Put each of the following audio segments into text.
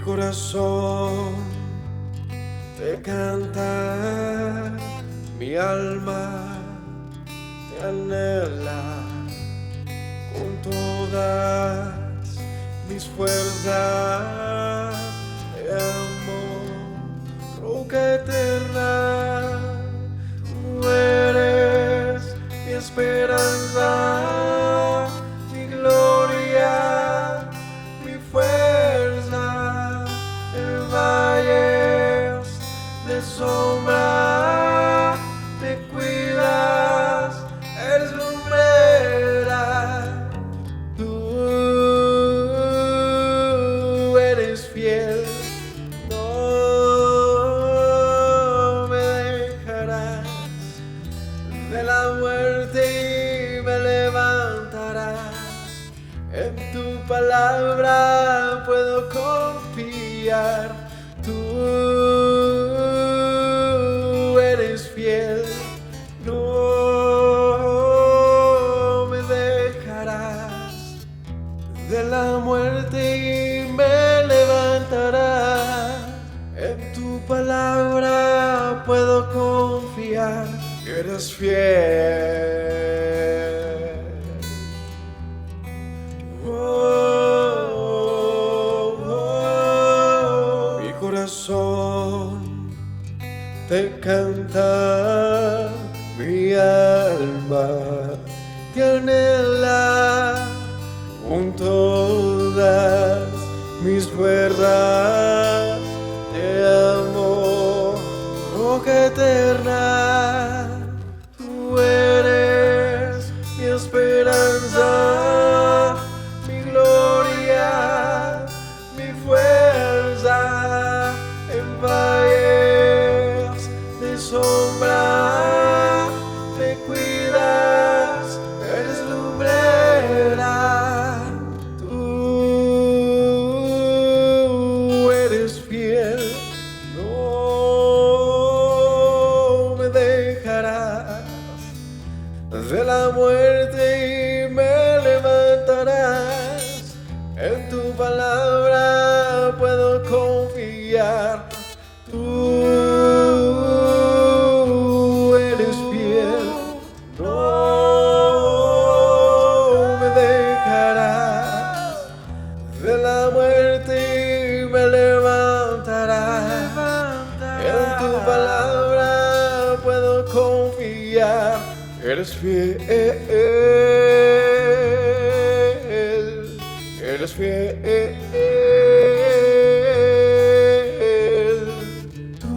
corazón te canta, mi alma te anhela con todas mis fuerzas. Te amo, roca eterna, tú eres mi esperanza, mi gloria, mi fuerza. En valles de sombra te cuidas, eres lumbrera. Tú eres fiel, no me dejarás de la muerte y me levantarás. En tu palabra puedo confiar. Tú eres fiel, no me dejarás de la muerte y me levantarás. En tu palabra puedo confiar. Eres fiel. Mi corazón te canta, mi alma te anhela con todas mis fuerzas. Te amo, roca eterna, tú eres mi esperanza, mi gloria, mi fuerza. En valles de sombra me cuidas, eres lumbrera. Tú eres fiel, no me dejarás de la muerte y me levantarás. En tu palabra puedo confiar. Tú eres fiel, no me dejarás de la muerte y me levantarás. En tu palabra puedo confiar. Eres fiel, eres fiel. Tú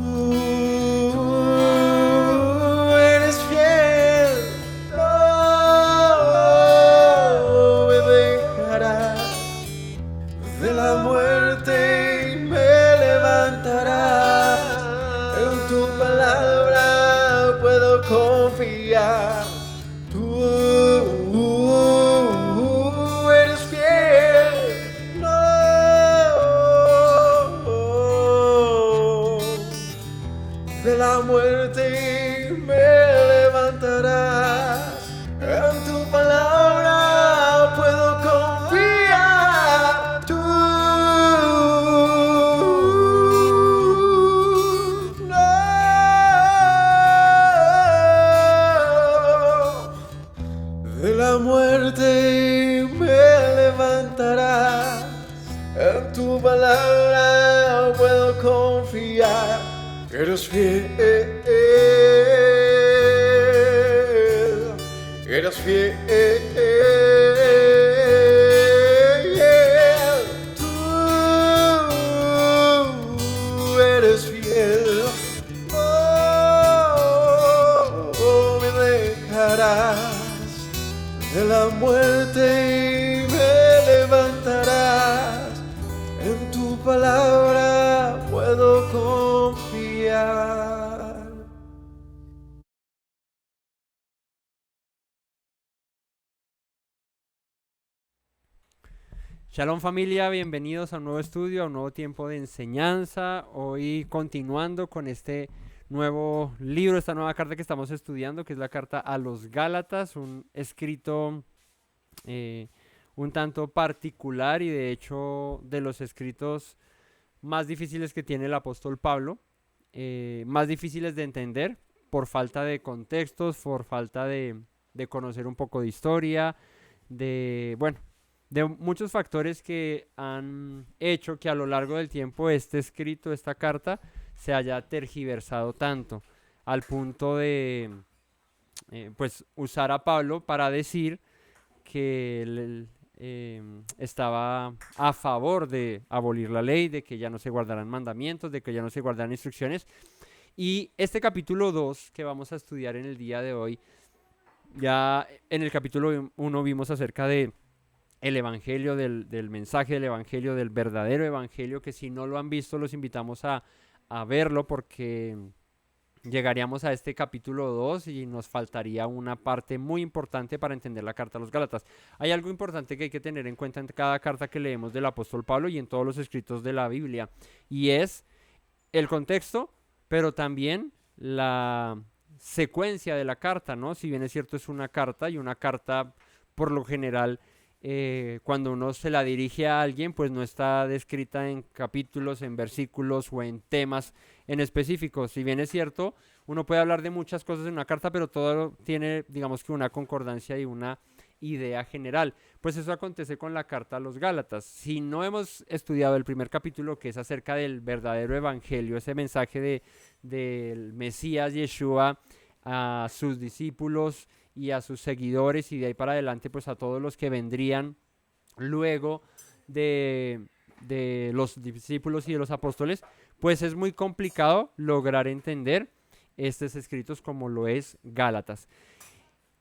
eres fiel, no me dejarás de la muerte y me levantarás. En tu palabra puedo confiar. Tú eres fiel, no de la muerte y me levantarás. En tu palabra puedo confiar. Tú no de la muerte y me levantarás. En tu palabra puedo confiar. Eres fiel, eres fiel. Tú eres fiel, no me dejarás de la muerte y me levantarás. En tu palabra puedo confiar. Shalom familia, bienvenidos a un nuevo estudio, a un nuevo tiempo de enseñanza. Hoy continuando con este nuevo libro, esta nueva carta que estamos estudiando, que es la carta a los Gálatas, un escrito un tanto particular y de hecho de los escritos más difíciles que tiene el apóstol Pablo, más difíciles de entender por falta de contextos, por falta de conocer un poco de historia, bueno, de muchos factores que han hecho que a lo largo del tiempo este escrito, esta carta, se haya tergiversado tanto, al punto de pues usar a Pablo para decir que él estaba a favor de abolir la ley, de que ya no se guardarán mandamientos, de que ya no se guardarán instrucciones. Y este capítulo 2 que vamos a estudiar en el día de hoy, ya en el capítulo 1 vimos acerca de el evangelio, del mensaje del evangelio, del verdadero evangelio, que si no lo han visto los invitamos a verlo, porque llegaríamos a este capítulo 2 y nos faltaría una parte muy importante para entender la carta a los Gálatas. Hay algo importante que hay que tener en cuenta en cada carta que leemos del apóstol Pablo y en todos los escritos de la Biblia, y es el contexto, pero también la secuencia de la carta, ¿no? Si bien es cierto, es una carta, y una carta por lo general, cuando uno se la dirige a alguien, pues no está descrita en capítulos, en versículos o en temas en específico. Si bien es cierto, uno puede hablar de muchas cosas en una carta, pero todo tiene, digamos que una concordancia y una idea general. Pues eso acontece con la carta a los Gálatas. Si no hemos estudiado el primer capítulo, que es acerca del verdadero evangelio, ese mensaje del Mesías Yeshua a sus discípulos y a sus seguidores, y de ahí para adelante pues a todos los que vendrían luego de los discípulos y de los apóstoles, pues es muy complicado lograr entender estos escritos como lo es Gálatas.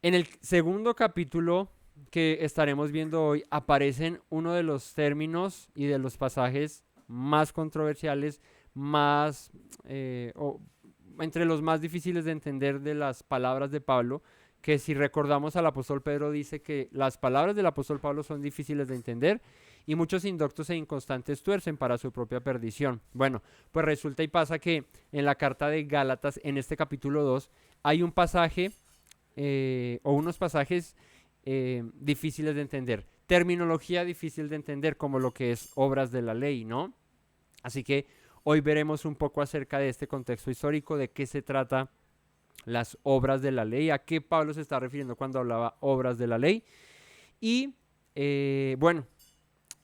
En el segundo capítulo que estaremos viendo hoy aparecen uno de los términos y de los pasajes más controversiales, más entre los más difíciles de entender de las palabras de Pablo, que si recordamos al apóstol Pedro dice que las palabras del apóstol Pablo son difíciles de entender y muchos indoctos e inconstantes tuercen para su propia perdición. Bueno, pues resulta y pasa que en la carta de Gálatas, en este capítulo 2, hay un pasaje o unos pasajes difíciles de entender, terminología difícil de entender, como lo que es obras de la ley, ¿no? Así que hoy veremos un poco acerca de este contexto histórico, de qué se trata las obras de la ley, a qué Pablo se está refiriendo cuando hablaba obras de la ley. Y bueno,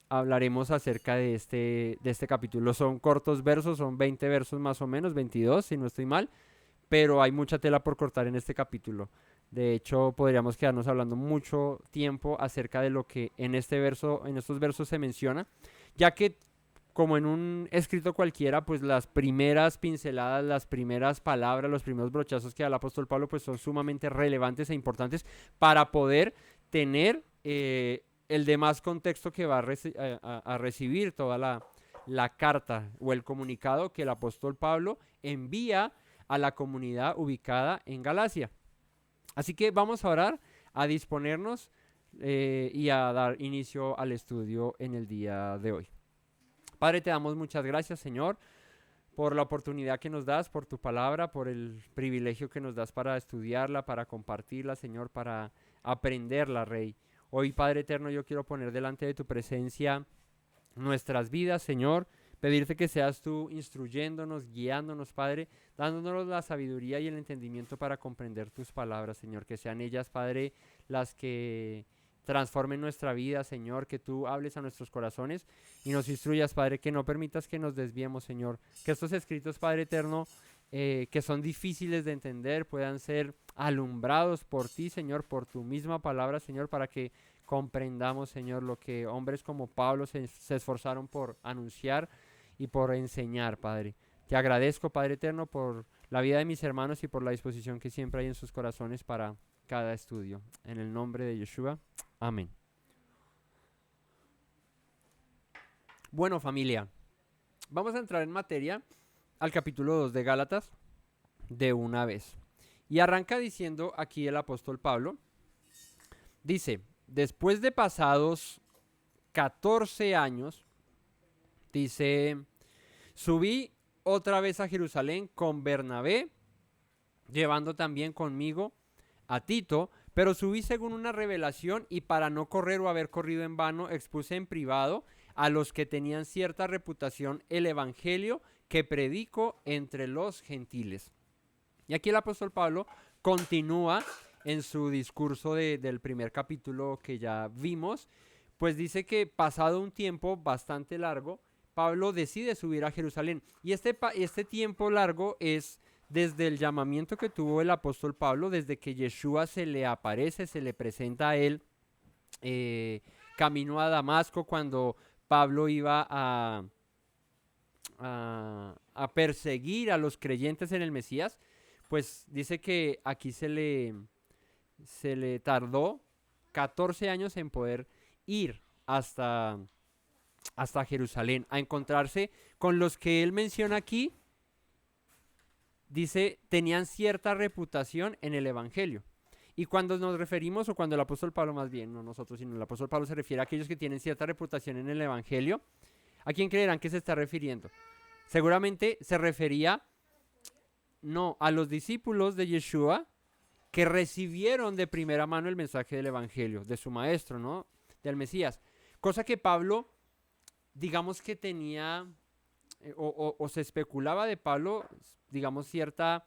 hablaremos acerca de este capítulo. Son cortos versos, son 20 versos más o menos, 22 si no estoy mal, pero hay mucha tela por cortar en este capítulo. De hecho, podríamos quedarnos hablando mucho tiempo acerca de lo que en estos versos se menciona, ya que como en un escrito cualquiera, pues las primeras pinceladas, las primeras palabras, los primeros brochazos que da el apóstol Pablo, pues son sumamente relevantes e importantes para poder tener el demás contexto que va a recibir toda la carta o el comunicado que el apóstol Pablo envía a la comunidad ubicada en Galacia. Así que vamos a orar, a disponernos y a dar inicio al estudio en el día de hoy. Padre, te damos muchas gracias, Señor, por la oportunidad que nos das, por tu palabra, por el privilegio que nos das para estudiarla, para compartirla, Señor, para aprenderla, Rey. Hoy, Padre eterno, yo quiero poner delante de tu presencia nuestras vidas, Señor, pedirte que seas tú instruyéndonos, guiándonos, Padre, dándonos la sabiduría y el entendimiento para comprender tus palabras, Señor, que sean ellas, Padre, las que transformen nuestra vida, Señor, que tú hables a nuestros corazones y nos instruyas, Padre, que no permitas que nos desviemos, Señor, que estos escritos, Padre eterno, que son difíciles de entender, puedan ser alumbrados por ti, Señor, por tu misma palabra, Señor, para que comprendamos, Señor, lo que hombres como Pablo se esforzaron por anunciar y por enseñar, Padre. Te agradezco, Padre eterno, por la vida de mis hermanos y por la disposición que siempre hay en sus corazones para cada estudio. En el nombre de Yeshua, amén. Bueno, familia, vamos a entrar en materia al capítulo 2 de Gálatas de una vez. Y arranca diciendo aquí el apóstol Pablo, dice, después de pasados 14 años, dice, subí otra vez a Jerusalén con Bernabé, llevando también conmigo a Tito, pero subí según una revelación y para no correr o haber corrido en vano, expuse en privado a los que tenían cierta reputación el evangelio que predico entre los gentiles. Y aquí el apóstol Pablo continúa en su discurso del primer capítulo que ya vimos, pues dice que pasado un tiempo bastante largo, Pablo decide subir a Jerusalén. Y este tiempo largo es desde el llamamiento que tuvo el apóstol Pablo, desde que Yeshua se le aparece, se le presenta a él, camino a Damasco, cuando Pablo iba a perseguir a los creyentes en el Mesías, pues dice que aquí se le tardó 14 años en poder ir hasta Jerusalén, a encontrarse con los que él menciona aquí. Dice, tenían cierta reputación en el evangelio. Y cuando nos referimos, o cuando el apóstol Pablo, más bien, no nosotros, sino el apóstol Pablo se refiere a aquellos que tienen cierta reputación en el evangelio, ¿a quién creerán que se está refiriendo? Seguramente se refería, no, a los discípulos de Yeshua que recibieron de primera mano el mensaje del evangelio, de su maestro, ¿no? Del Mesías. Cosa que Pablo, digamos que tenía, o se especulaba de Pablo, digamos, cierta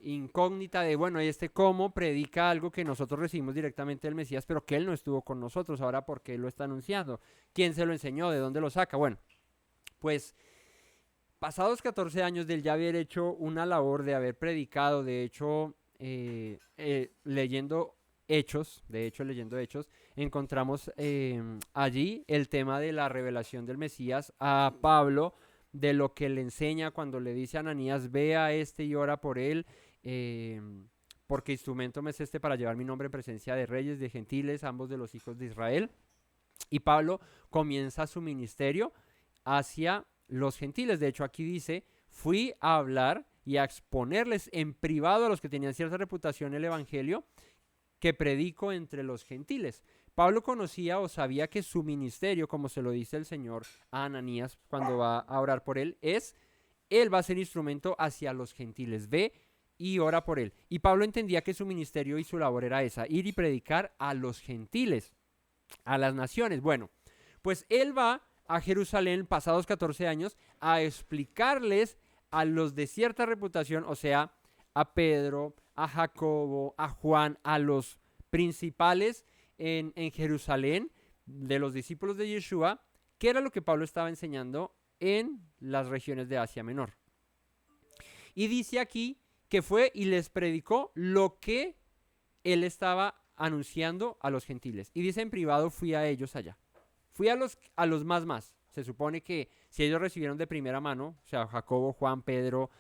incógnita de, bueno, cómo predica algo que nosotros recibimos directamente del Mesías, pero que él no estuvo con nosotros, ahora ¿por qué lo está anunciando? ¿Quién se lo enseñó? ¿De dónde lo saca? Bueno, pues pasados 14 años de él ya haber hecho una labor, de haber predicado, de hecho, leyendo Hechos, encontramos allí el tema de la revelación del Mesías a Pablo, de lo que le enseña cuando le dice a Ananías, ve a y ora por él, porque instrumento me es para llevar mi nombre en presencia de reyes, de gentiles, ambos de los hijos de Israel. Y Pablo comienza su ministerio hacia los gentiles. De hecho, aquí dice, fui a hablar y a exponerles en privado a los que tenían cierta reputación el evangelio que predico entre los gentiles. Pablo conocía o sabía que su ministerio, como se lo dice el Señor a Ananías cuando va a orar por él, él va a ser instrumento hacia los gentiles. Ve y ora por él. Y Pablo entendía que su ministerio y su labor era esa, ir y predicar a los gentiles, a las naciones. Bueno, pues él va a Jerusalén pasados 14 años a explicarles a los de cierta reputación, o sea, a Pedro, a Jacobo, a Juan, a los principales en Jerusalén, de los discípulos de Yeshua, qué era lo que Pablo estaba enseñando en las regiones de Asia Menor. Y dice aquí que fue y les predicó lo que él estaba anunciando a los gentiles. Y dice en privado, fui a ellos allá. Fui a los más. Se supone que si ellos recibieron de primera mano, o sea, Jacobo, Juan, Pedro,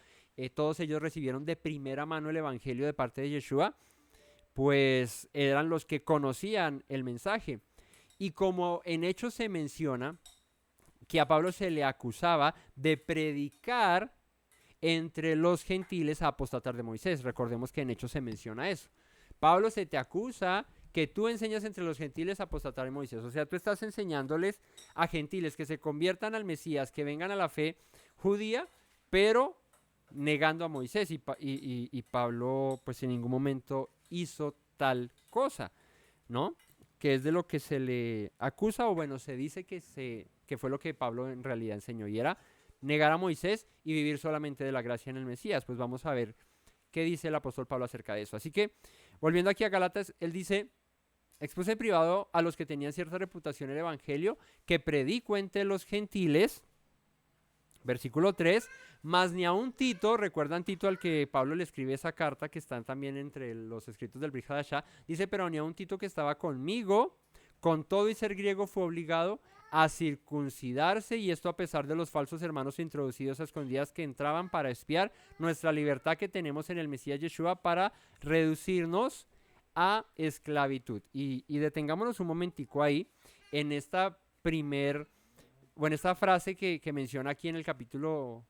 todos ellos recibieron de primera mano el evangelio de parte de Yeshua, pues eran los que conocían el mensaje. Y como en Hechos se menciona que a Pablo se le acusaba de predicar entre los gentiles a apostatar de Moisés. Recordemos que en Hechos se menciona eso. Pablo, se te acusa que tú enseñas entre los gentiles a apostatar de Moisés. O sea, tú estás enseñándoles a gentiles que se conviertan al Mesías, que vengan a la fe judía, pero negando a Moisés. Y Pablo, pues en ningún momento hizo tal cosa, ¿no? Que es de lo que se le acusa, o bueno, se dice que fue lo que Pablo en realidad enseñó, y era negar a Moisés y vivir solamente de la gracia en el Mesías. Pues vamos a ver qué dice el apóstol Pablo acerca de eso. Así que, volviendo aquí a Gálatas, él dice, expuse en privado a los que tenían cierta reputación el evangelio, que predico entre los gentiles, versículo 3, mas ni a un Tito, recuerdan Tito al que Pablo le escribe esa carta, que están también entre los escritos del Brit Hadashah, dice, pero ni a un Tito que estaba conmigo, con todo y ser griego fue obligado a circuncidarse, y esto a pesar de los falsos hermanos introducidos a escondidas que entraban para espiar nuestra libertad que tenemos en el Mesías Yeshua para reducirnos a esclavitud. Y detengámonos un momentico ahí en esta esta frase que menciona aquí en el capítulo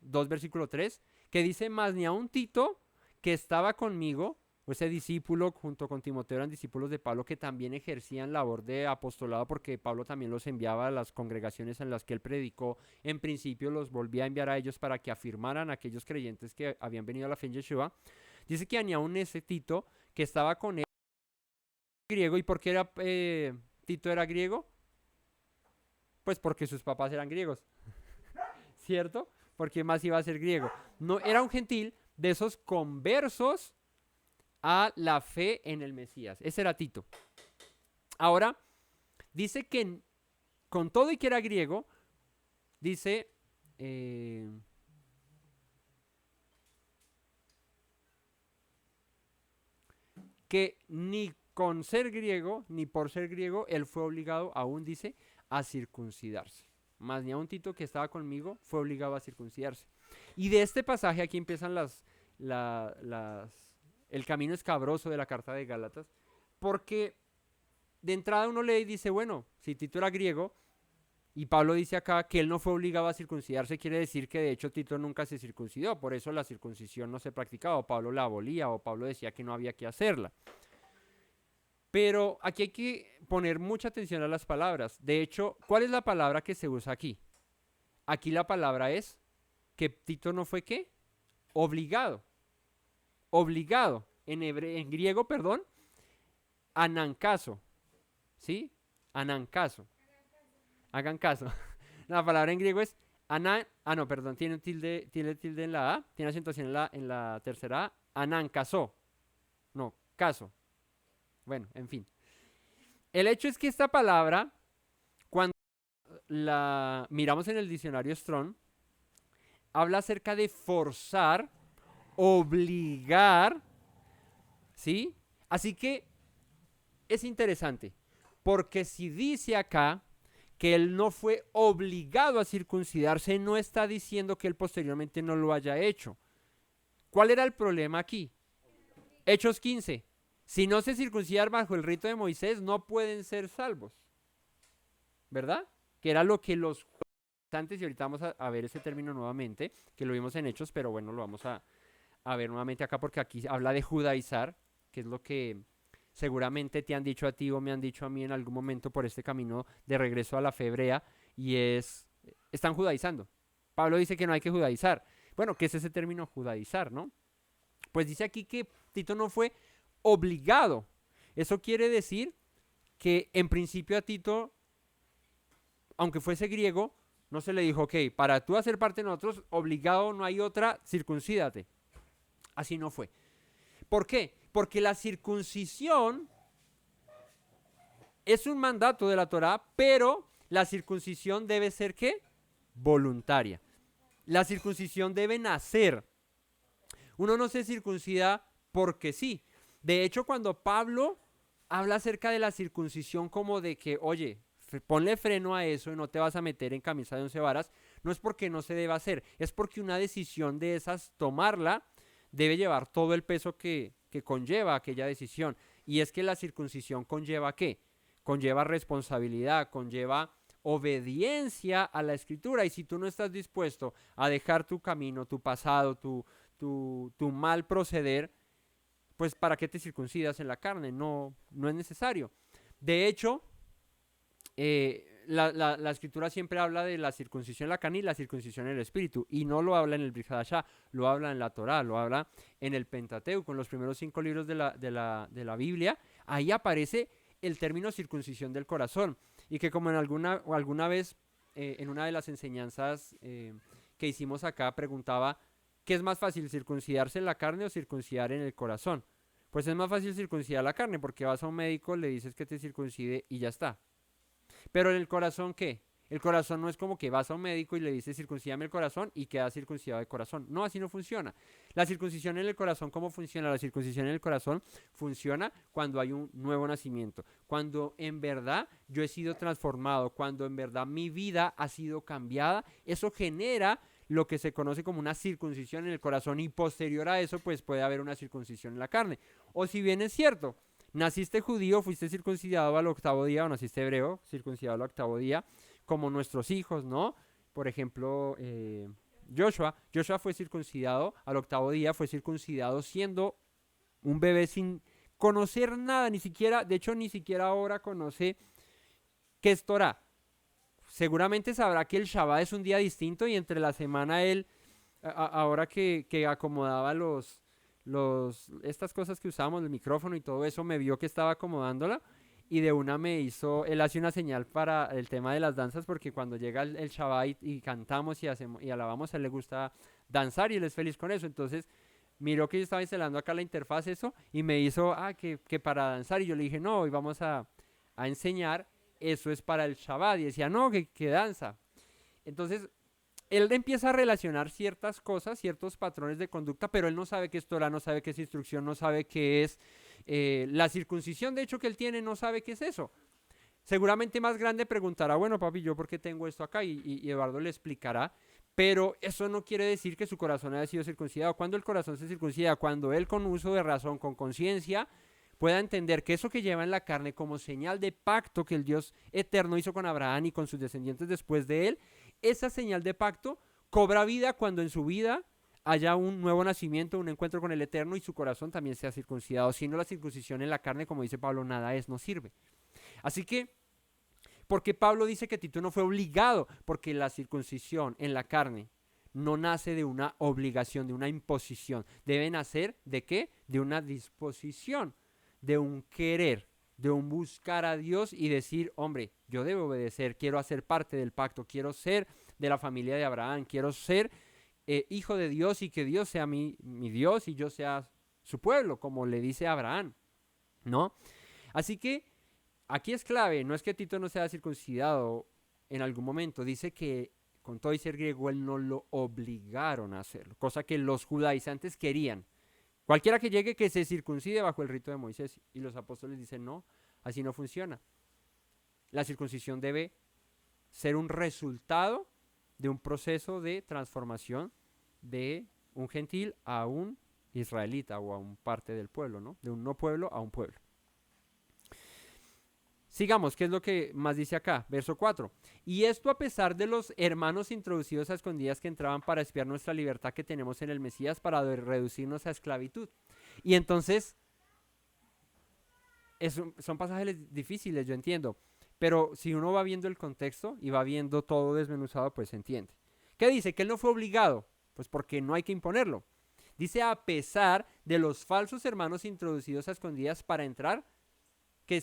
2, versículo 3, que dice, mas ni a un Tito que estaba conmigo, o ese discípulo junto con Timoteo eran discípulos de Pablo que también ejercían labor de apostolado, porque Pablo también los enviaba a las congregaciones en las que él predicó. En principio los volvía a enviar a ellos para que afirmaran a aquellos creyentes que habían venido a la fe en Yeshua. Dice que ni aun ese Tito que estaba con él griego, y porque era Tito era griego? Pues porque sus papás eran griegos, ¿cierto? Porque más iba a ser griego. No, era un gentil de esos conversos a la fe en el Mesías. Ese era Tito. Ahora, dice que con todo y que era griego, dice... que ni con ser griego, ni por ser griego, él fue obligado, aún dice, a circuncidarse. Más ni a un Tito que estaba conmigo fue obligado a circuncidarse. Y de este pasaje aquí empiezan el camino escabroso de la carta de Gálatas, porque de entrada uno lee y dice, bueno, si Tito era griego, y Pablo dice acá que él no fue obligado a circuncidarse, quiere decir que de hecho Tito nunca se circuncidó, por eso la circuncisión no se practicaba, o Pablo la abolía, o Pablo decía que no había que hacerla. Pero aquí hay que poner mucha atención a las palabras. De hecho, ¿cuál es la palabra que se usa aquí? Aquí la palabra es que Tito no fue ¿qué? Obligado. Obligado. En griego, perdón, anancaso. ¿Sí? Anancaso. Hagan caso. La palabra en griego es no, perdón, tiene tilde en la A, tiene acentuación en la tercera A, anancaso. No, caso. Bueno, en fin. El hecho es que esta palabra, cuando la miramos en el diccionario Strong, habla acerca de forzar, obligar, ¿sí? Así que es interesante, porque si dice acá que él no fue obligado a circuncidarse, no está diciendo que él posteriormente no lo haya hecho. ¿Cuál era el problema aquí? Hechos 15. Si no se circuncidan bajo el rito de Moisés, no pueden ser salvos. ¿Verdad? Que era lo que los antes, y ahorita vamos a ver ese término nuevamente, que lo vimos en Hechos, pero bueno, lo vamos a ver nuevamente acá porque aquí habla de judaizar, que es lo que seguramente te han dicho a ti o me han dicho a mí en algún momento por este camino de regreso a la fe hebrea, y están judaizando. Pablo dice que no hay que judaizar. Bueno, ¿qué es ese término judaizar, no? Pues dice aquí que Tito no fue obligado. Eso quiere decir que en principio a Tito, aunque fuese griego, no se le dijo, ok, para tú hacer parte de nosotros, obligado no hay otra, circuncídate. Así no fue. ¿Por qué? Porque la circuncisión es un mandato de la Torá, pero la circuncisión debe ser ¿qué? Voluntaria. La circuncisión debe nacer. Uno no se circuncida porque sí. De hecho, cuando Pablo habla acerca de la circuncisión como de que, oye, ponle freno a eso y no te vas a meter en camisa de 11 varas, no es porque no se deba hacer, es porque una decisión de esas, tomarla, debe llevar todo el peso que conlleva aquella decisión. Y es que la circuncisión conlleva ¿qué? Conlleva responsabilidad, conlleva obediencia a la escritura. Y si tú no estás dispuesto a dejar tu camino, tu pasado, tu mal proceder, pues ¿para qué te circuncidas en la carne? No es necesario. De hecho, la escritura siempre habla de la circuncisión en la carne y la circuncisión en el espíritu, y no lo habla en el Brit Hadashah, lo habla en la Torá, lo habla en el Pentateuco, en los primeros 5 libros de la Biblia. Ahí aparece el término circuncisión del corazón, y que como en alguna vez en una de las enseñanzas que hicimos acá preguntaba, ¿qué es más fácil, circuncidarse en la carne o circuncidar en el corazón? Pues es más fácil circuncidar la carne, porque vas a un médico, le dices que te circuncide y ya está. Pero en el corazón, ¿qué? El corazón no es como que vas a un médico y le dices circuncídame el corazón y queda circuncidado de corazón. No, así no funciona. La circuncisión en el corazón, ¿cómo funciona? La circuncisión en el corazón funciona cuando hay un nuevo nacimiento, cuando en verdad yo he sido transformado, cuando en verdad mi vida ha sido cambiada. Eso genera lo que se conoce como una circuncisión en el corazón, y posterior a eso pues puede haber una circuncisión en la carne. O si bien es cierto, naciste judío, fuiste circuncidado al 8º día, o naciste hebreo, circuncidado al 8º día, como nuestros hijos, ¿no? Por ejemplo, Joshua fue circuncidado al 8º día, fue circuncidado siendo un bebé sin conocer nada, ni siquiera ahora conoce qué es Torah. Seguramente sabrá que el Shabbat es un día distinto, y entre la semana él, ahora que acomodaba estas cosas que usábamos, el micrófono y todo eso, me vio que estaba acomodándola, y de una me hizo, él hace una señal para el tema de las danzas, porque cuando llega el Shabbat y cantamos y hacemos y alabamos, a él le gusta danzar y él es feliz con eso. Entonces miró que yo estaba instalando acá la interfaz eso y me hizo, que para danzar, y yo le dije, no, hoy vamos a enseñar, eso es para el Shabbat, y decía, no, que danza. Entonces él empieza a relacionar ciertas cosas, ciertos patrones de conducta, pero él no sabe qué es Torah, no sabe qué es instrucción, no sabe qué es la circuncisión, de hecho, que él tiene, no sabe qué es eso. Seguramente más grande preguntará, bueno, papi, ¿yo por qué tengo esto acá? Y Eduardo le explicará, pero eso no quiere decir que su corazón haya sido circuncidado. Cuando el corazón se circuncida, cuando él con uso de razón, con conciencia, pueda entender que eso que lleva en la carne como señal de pacto que el Dios eterno hizo con Abraham y con sus descendientes después de él, esa señal de pacto cobra vida cuando en su vida haya un nuevo nacimiento, un encuentro con el Eterno y su corazón también sea circuncidado. Si no, la circuncisión en la carne, como dice Pablo, nada es, no sirve. Así que, porque Pablo dice que Tito no fue obligado, porque la circuncisión en la carne no nace de una obligación, de una imposición. Debe nacer ¿de qué? De una disposición, de un querer, de un buscar a Dios y decir, hombre, yo debo obedecer, quiero hacer parte del pacto, quiero ser de la familia de Abraham, quiero ser hijo de Dios y que Dios sea mi Dios y yo sea su pueblo, como le dice a Abraham, ¿no? Así que aquí es clave, no es que Tito no sea circuncidado en algún momento, dice que con todo y ser griego él no lo obligaron a hacerlo, cosa que los judaizantes querían. Cualquiera que llegue que se circuncide bajo el rito de Moisés, y los apóstoles dicen no, así no funciona. La circuncisión debe ser un resultado de un proceso de transformación de un gentil a un israelita o a un parte del pueblo, ¿no? De un no pueblo a un pueblo. Sigamos, ¿qué es lo que más dice acá? Verso 4. Y esto a pesar de los hermanos introducidos a escondidas que entraban para espiar nuestra libertad que tenemos en el Mesías para reducirnos a esclavitud. Y entonces, son pasajes difíciles, yo entiendo. Pero si uno va viendo el contexto y va viendo todo desmenuzado, pues se entiende. ¿Qué dice? Que él no fue obligado. Pues porque no hay que imponerlo. Dice a pesar de los falsos hermanos introducidos a escondidas para entrar, que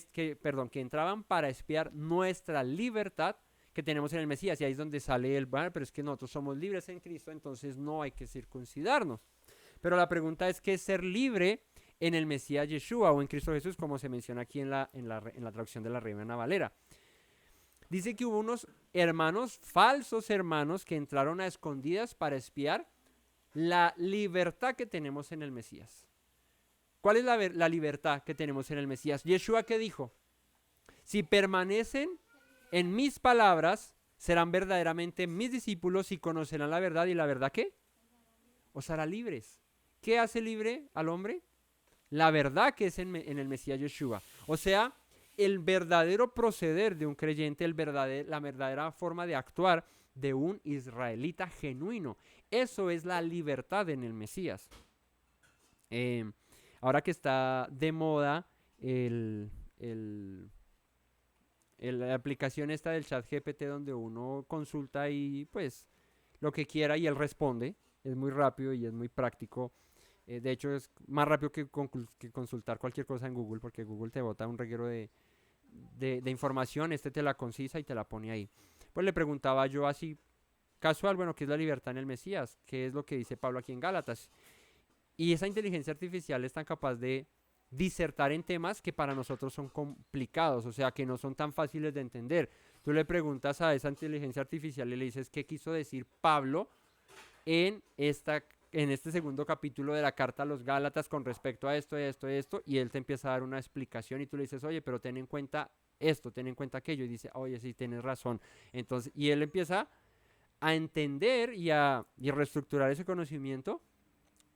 entraban para espiar nuestra libertad que tenemos en el Mesías. Y ahí es donde sale el, bueno, pero es que nosotros somos libres en Cristo, entonces no hay que circuncidarnos. Pero la pregunta es, ¿qué es ser libre en el Mesías Yeshua o en Cristo Jesús, como se menciona aquí en la traducción de la Reina Valera? Dice que hubo unos hermanos, falsos hermanos, que entraron a escondidas para espiar la libertad que tenemos en el Mesías. ¿Cuál es la libertad que tenemos en el Mesías? Yeshua, ¿qué dijo? Si permanecen en mis palabras, serán verdaderamente mis discípulos y conocerán la verdad. ¿Y la verdad qué? Os hará libres. ¿Qué hace libre al hombre? La verdad que es en el Mesías Yeshua. O sea, el verdadero proceder de un creyente, la verdadera forma de actuar de un israelita genuino. Eso es la libertad en el Mesías. Ahora que está de moda la aplicación esta del chat GPT donde uno consulta y pues lo que quiera y él responde, es muy rápido y es muy práctico. De hecho es más rápido que consultar cualquier cosa en Google, porque Google te bota un reguero de información, te la concisa y te la pone ahí. Pues le preguntaba yo así casual, bueno, ¿qué es la libertad en el Mesías? ¿Qué es lo que dice Pablo aquí en Gálatas? Y esa inteligencia artificial es tan capaz de disertar en temas que para nosotros son complicados, o sea, que no son tan fáciles de entender. Tú le preguntas a esa inteligencia artificial y le dices, ¿qué quiso decir Pablo en este segundo capítulo de la carta a los Gálatas con respecto a esto, y él te empieza a dar una explicación y tú le dices, oye, pero ten en cuenta esto, ten en cuenta aquello, y dice, oye, sí, tienes razón. Entonces, y él empieza a entender y a reestructurar ese conocimiento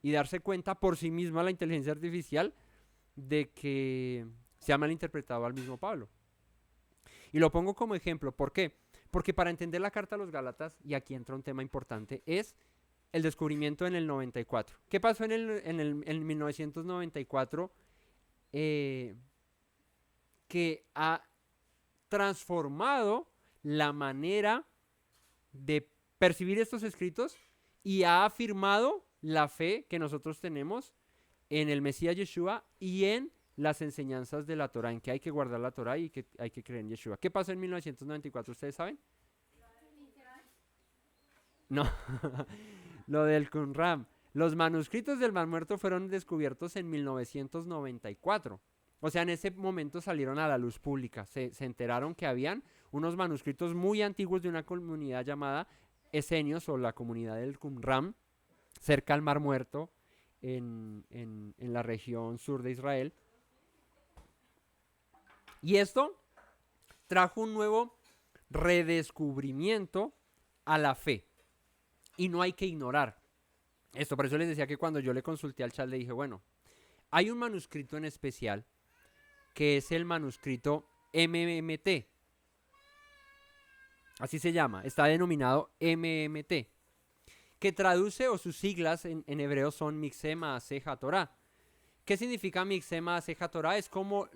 y darse cuenta por sí misma la inteligencia artificial de que se ha malinterpretado al mismo Pablo. Y lo pongo como ejemplo, ¿por qué? Porque para entender la carta a los Gálatas, y aquí entra un tema importante, es el descubrimiento en el 94. ¿Qué pasó en 1994? Que ha transformado la manera de percibir estos escritos y ha afirmado la fe que nosotros tenemos en el Mesías Yeshua y en las enseñanzas de la Torá, en que hay que guardar la Torá y que hay que creer en Yeshua. ¿Qué pasó en 1994? ¿Ustedes saben? No, lo del Qumran. Los manuscritos del Mar Muerto fueron descubiertos en 1994. O sea, en ese momento salieron a la luz pública. Se enteraron que habían unos manuscritos muy antiguos de una comunidad llamada Esenios o la comunidad del Qumran, cerca al Mar Muerto, en la región sur de Israel. Y esto trajo un nuevo redescubrimiento a la fe. Y no hay que ignorar esto. Por eso les decía que cuando yo le consulté al chat le dije, bueno, hay un manuscrito en especial que es el manuscrito MMT. Así se llama, está denominado MMT, que traduce, o sus siglas en hebreo son Mixé Maaseh HaTorah. ¿Qué significa Mixé Maaseh HaTorah? Es ¿cómo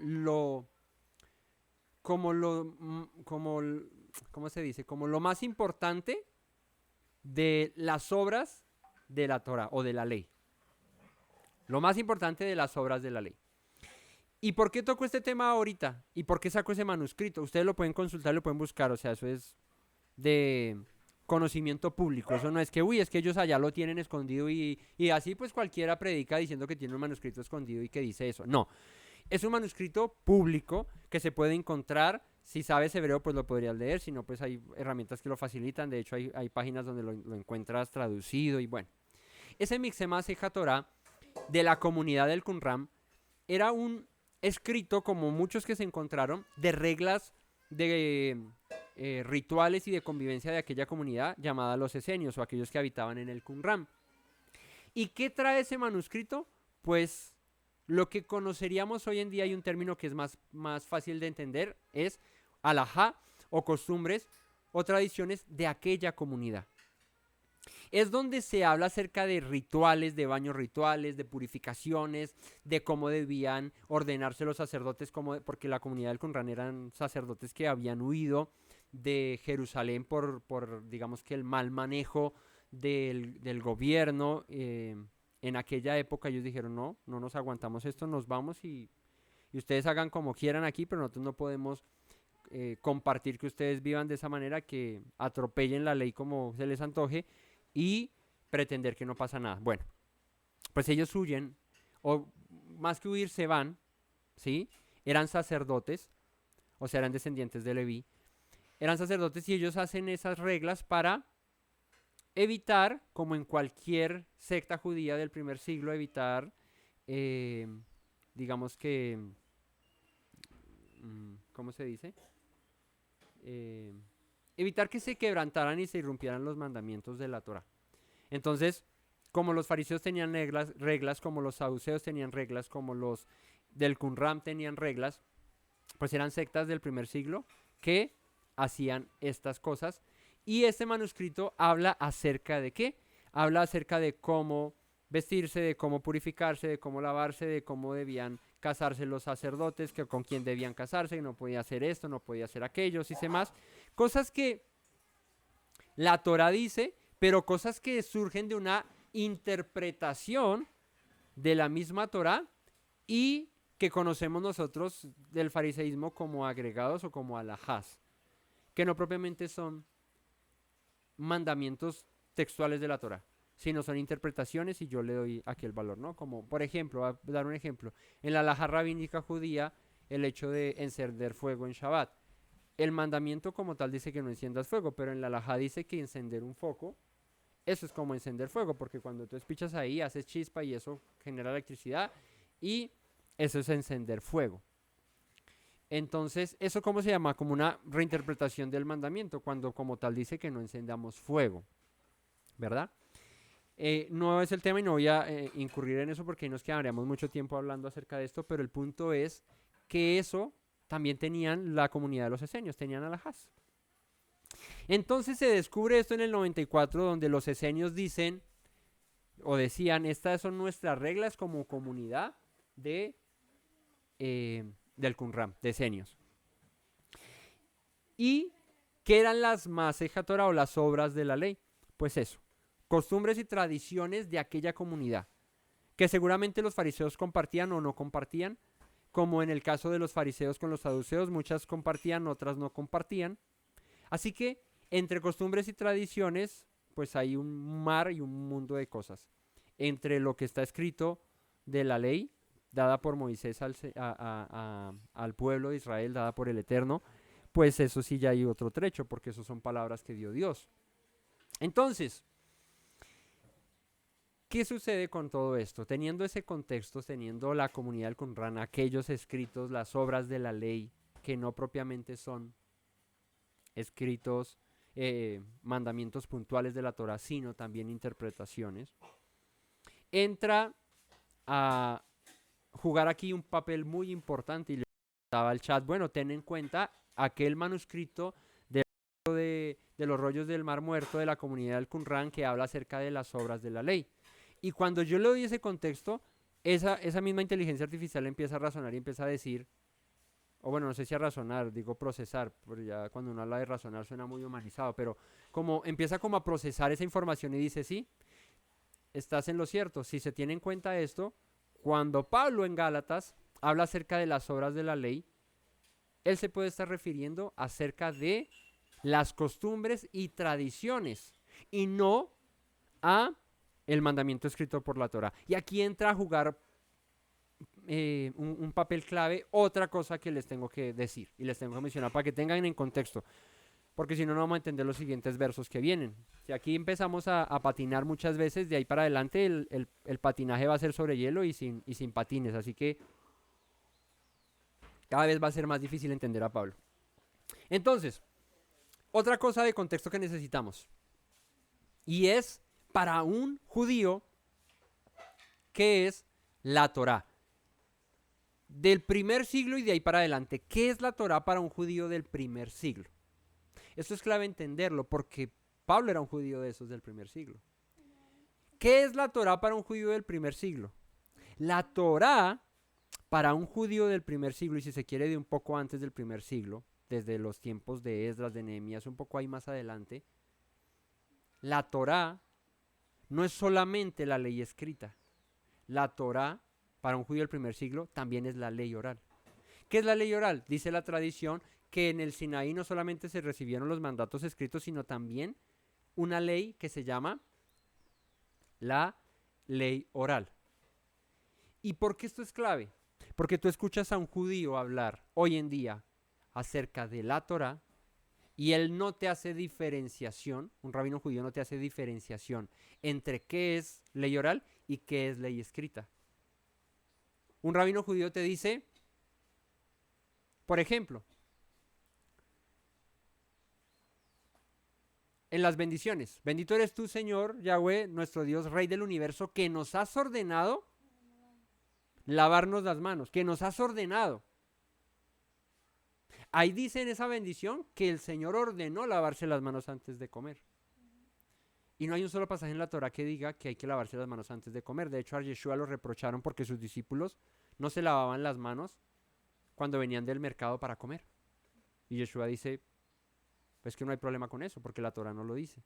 se dice? Como lo más importante de las obras de la Torah o de la ley. Lo más importante de las obras de la ley. ¿Y por qué toco este tema ahorita? ¿Y por qué saco ese manuscrito? Ustedes lo pueden consultar, lo pueden buscar, o sea, eso es de conocimiento público. Eso no es que, es que ellos allá lo tienen escondido y así pues cualquiera predica diciendo que tiene un manuscrito escondido y que dice eso. No, es un manuscrito público que se puede encontrar. Si sabes hebreo, pues lo podrías leer. Si no, pues hay herramientas que lo facilitan. De hecho, hay páginas donde lo encuentras traducido y bueno. Ese Mixé Maaseh HaTorah de la comunidad del Qumran era un escrito, como muchos que se encontraron, de reglas de rituales y de convivencia de aquella comunidad llamada los esenios o aquellos que habitaban en el Qumran. ¿Y qué trae ese manuscrito? Pues lo que conoceríamos hoy en día, hay un término que es más fácil de entender, es alajá o costumbres o tradiciones de aquella comunidad. Es donde se habla acerca de rituales, de baños rituales, de purificaciones, de cómo debían ordenarse los sacerdotes, porque la comunidad del Qumran eran sacerdotes que habían huido de Jerusalén por digamos que el mal manejo del gobierno. En aquella época ellos dijeron, no nos aguantamos esto, nos vamos y ustedes hagan como quieran aquí, pero nosotros no podemos compartir que ustedes vivan de esa manera, que atropellen la ley como se les antoje y pretender que no pasa nada. Bueno, pues ellos huyen, o más que huir se van, ¿sí? Eran sacerdotes, o sea, eran descendientes de Leví, eran sacerdotes y ellos hacen esas reglas para evitar, como en cualquier secta judía del primer siglo, evitar, digamos que, ¿cómo se dice? Evitar que se quebrantaran y se irrumpieran los mandamientos de la Torá. Entonces, como los fariseos tenían reglas, como los saduceos tenían reglas, como los del Qumran tenían reglas, pues eran sectas del primer siglo que hacían estas cosas. Y este manuscrito habla acerca de ¿qué? Habla acerca de cómo vestirse, de cómo purificarse, de cómo lavarse, de cómo debían casarse los sacerdotes, que con quién debían casarse, que no podía hacer esto, no podía hacer aquello, y demás. Cosas que la Torá dice, pero cosas que surgen de una interpretación de la misma Torá y que conocemos nosotros del fariseísmo como agregados o como alajás, que no propiamente son mandamientos textuales de la Torá, sino son interpretaciones y yo le doy aquí el valor, ¿no? Como, por ejemplo, voy a dar un ejemplo, en la alajá rabínica judía, el hecho de encender fuego en Shabbat. El mandamiento como tal dice que no enciendas fuego, pero en la alajá dice que encender un foco, eso es como encender fuego, porque cuando tú espichas ahí, haces chispa y eso genera electricidad y eso es encender fuego. Entonces, ¿eso cómo se llama? Como una reinterpretación del mandamiento, cuando como tal dice que no encendamos fuego, ¿verdad? No es el tema y no voy a incurrir en eso porque nos quedaríamos mucho tiempo hablando acerca de esto, pero el punto es que eso también tenían la comunidad de los esenios, tenían alajás. Entonces se descubre esto en el 94, donde los esenios dicen o decían, estas son nuestras reglas como comunidad del Qumran, de esenios. ¿Y qué eran las Maaseh HaTorah o las obras de la ley? Pues eso, costumbres y tradiciones de aquella comunidad, que seguramente los fariseos compartían o no compartían, como en el caso de los fariseos con los saduceos, muchas compartían, otras no compartían. Así que entre costumbres y tradiciones, pues hay un mar y un mundo de cosas. Entre lo que está escrito de la ley, dada por Moisés al pueblo de Israel, dada por el Eterno, pues eso sí ya hay otro trecho, porque eso son palabras que dio Dios. Entonces, ¿qué sucede con todo esto? Teniendo ese contexto, teniendo la comunidad del Qumran, aquellos escritos, las obras de la ley, que no propiamente son escritos, mandamientos puntuales de la Torah, sino también interpretaciones, entra a jugar aquí un papel muy importante y le daba al chat, bueno, ten en cuenta aquel manuscrito de los rollos del Mar Muerto de la comunidad del Qumran que habla acerca de las obras de la ley. Y cuando yo le doy ese contexto, esa misma inteligencia artificial empieza a razonar y empieza a decir, o bueno, no sé si a razonar, digo procesar, porque ya cuando uno habla de razonar suena muy humanizado, pero como empieza como a procesar esa información y dice, sí, estás en lo cierto, si se tiene en cuenta esto, cuando Pablo en Gálatas habla acerca de las obras de la ley, él se puede estar refiriendo acerca de las costumbres y tradiciones y no a el mandamiento escrito por la Torah. Y aquí entra a jugar un papel clave, otra cosa que les tengo que decir y les tengo que mencionar para que tengan en contexto, porque si no, no vamos a entender los siguientes versos que vienen. Si aquí empezamos a patinar muchas veces, de ahí para adelante el patinaje va a ser sobre hielo y sin patines, así que cada vez va a ser más difícil entender a Pablo. Entonces, otra cosa de contexto que necesitamos, y es para un judío, ¿qué es la Torá? Del primer siglo y de ahí para adelante, ¿qué es la Torá para un judío del primer siglo? Esto es clave entenderlo porque Pablo era un judío de esos del primer siglo. ¿Qué es la Torá para un judío del primer siglo? La Torá para un judío del primer siglo, y si se quiere de un poco antes del primer siglo, desde los tiempos de Esdras, de Nehemías, un poco ahí más adelante, la Torá no es solamente la ley escrita. La Torá para un judío del primer siglo también es la ley oral. ¿Qué es la ley oral? Dice la tradición que en el Sinaí no solamente se recibieron los mandatos escritos, sino también una ley que se llama la ley oral. ¿Y por qué esto es clave? Porque tú escuchas a un judío hablar hoy en día acerca de la Torá y él no te hace diferenciación, un rabino judío no te hace diferenciación entre qué es ley oral y qué es ley escrita. Un rabino judío te dice, por ejemplo, en las bendiciones, bendito eres tú, Señor Yahweh, nuestro Dios, Rey del universo, que nos has ordenado lavarnos las manos, que nos has ordenado. Ahí dice en esa bendición que el Señor ordenó lavarse las manos antes de comer. Y no hay un solo pasaje en la Torah que diga que hay que lavarse las manos antes de comer. De hecho, a Yeshua lo reprocharon porque sus discípulos no se lavaban las manos cuando venían del mercado para comer. Y Yeshua dice, pues que no hay problema con eso, porque la Torah no lo dice.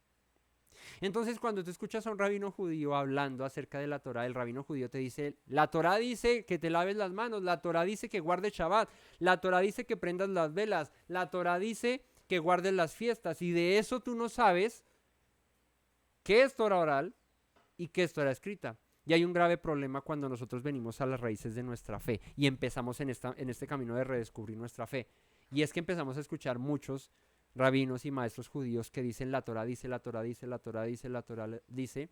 Entonces, cuando tú escuchas a un rabino judío hablando acerca de la Torah, el rabino judío te dice, la Torah dice que te laves las manos, la Torah dice que guardes Shabbat, la Torah dice que prendas las velas, la Torah dice que guardes las fiestas, y de eso tú no sabes qué es Torah oral y qué es Torah escrita. Y hay un grave problema cuando nosotros venimos a las raíces de nuestra fe y empezamos en este camino de redescubrir nuestra fe. Y es que empezamos a escuchar muchos rabinos y maestros judíos que dicen la Torah dice, la Torah dice, la Torah dice, la Torah dice,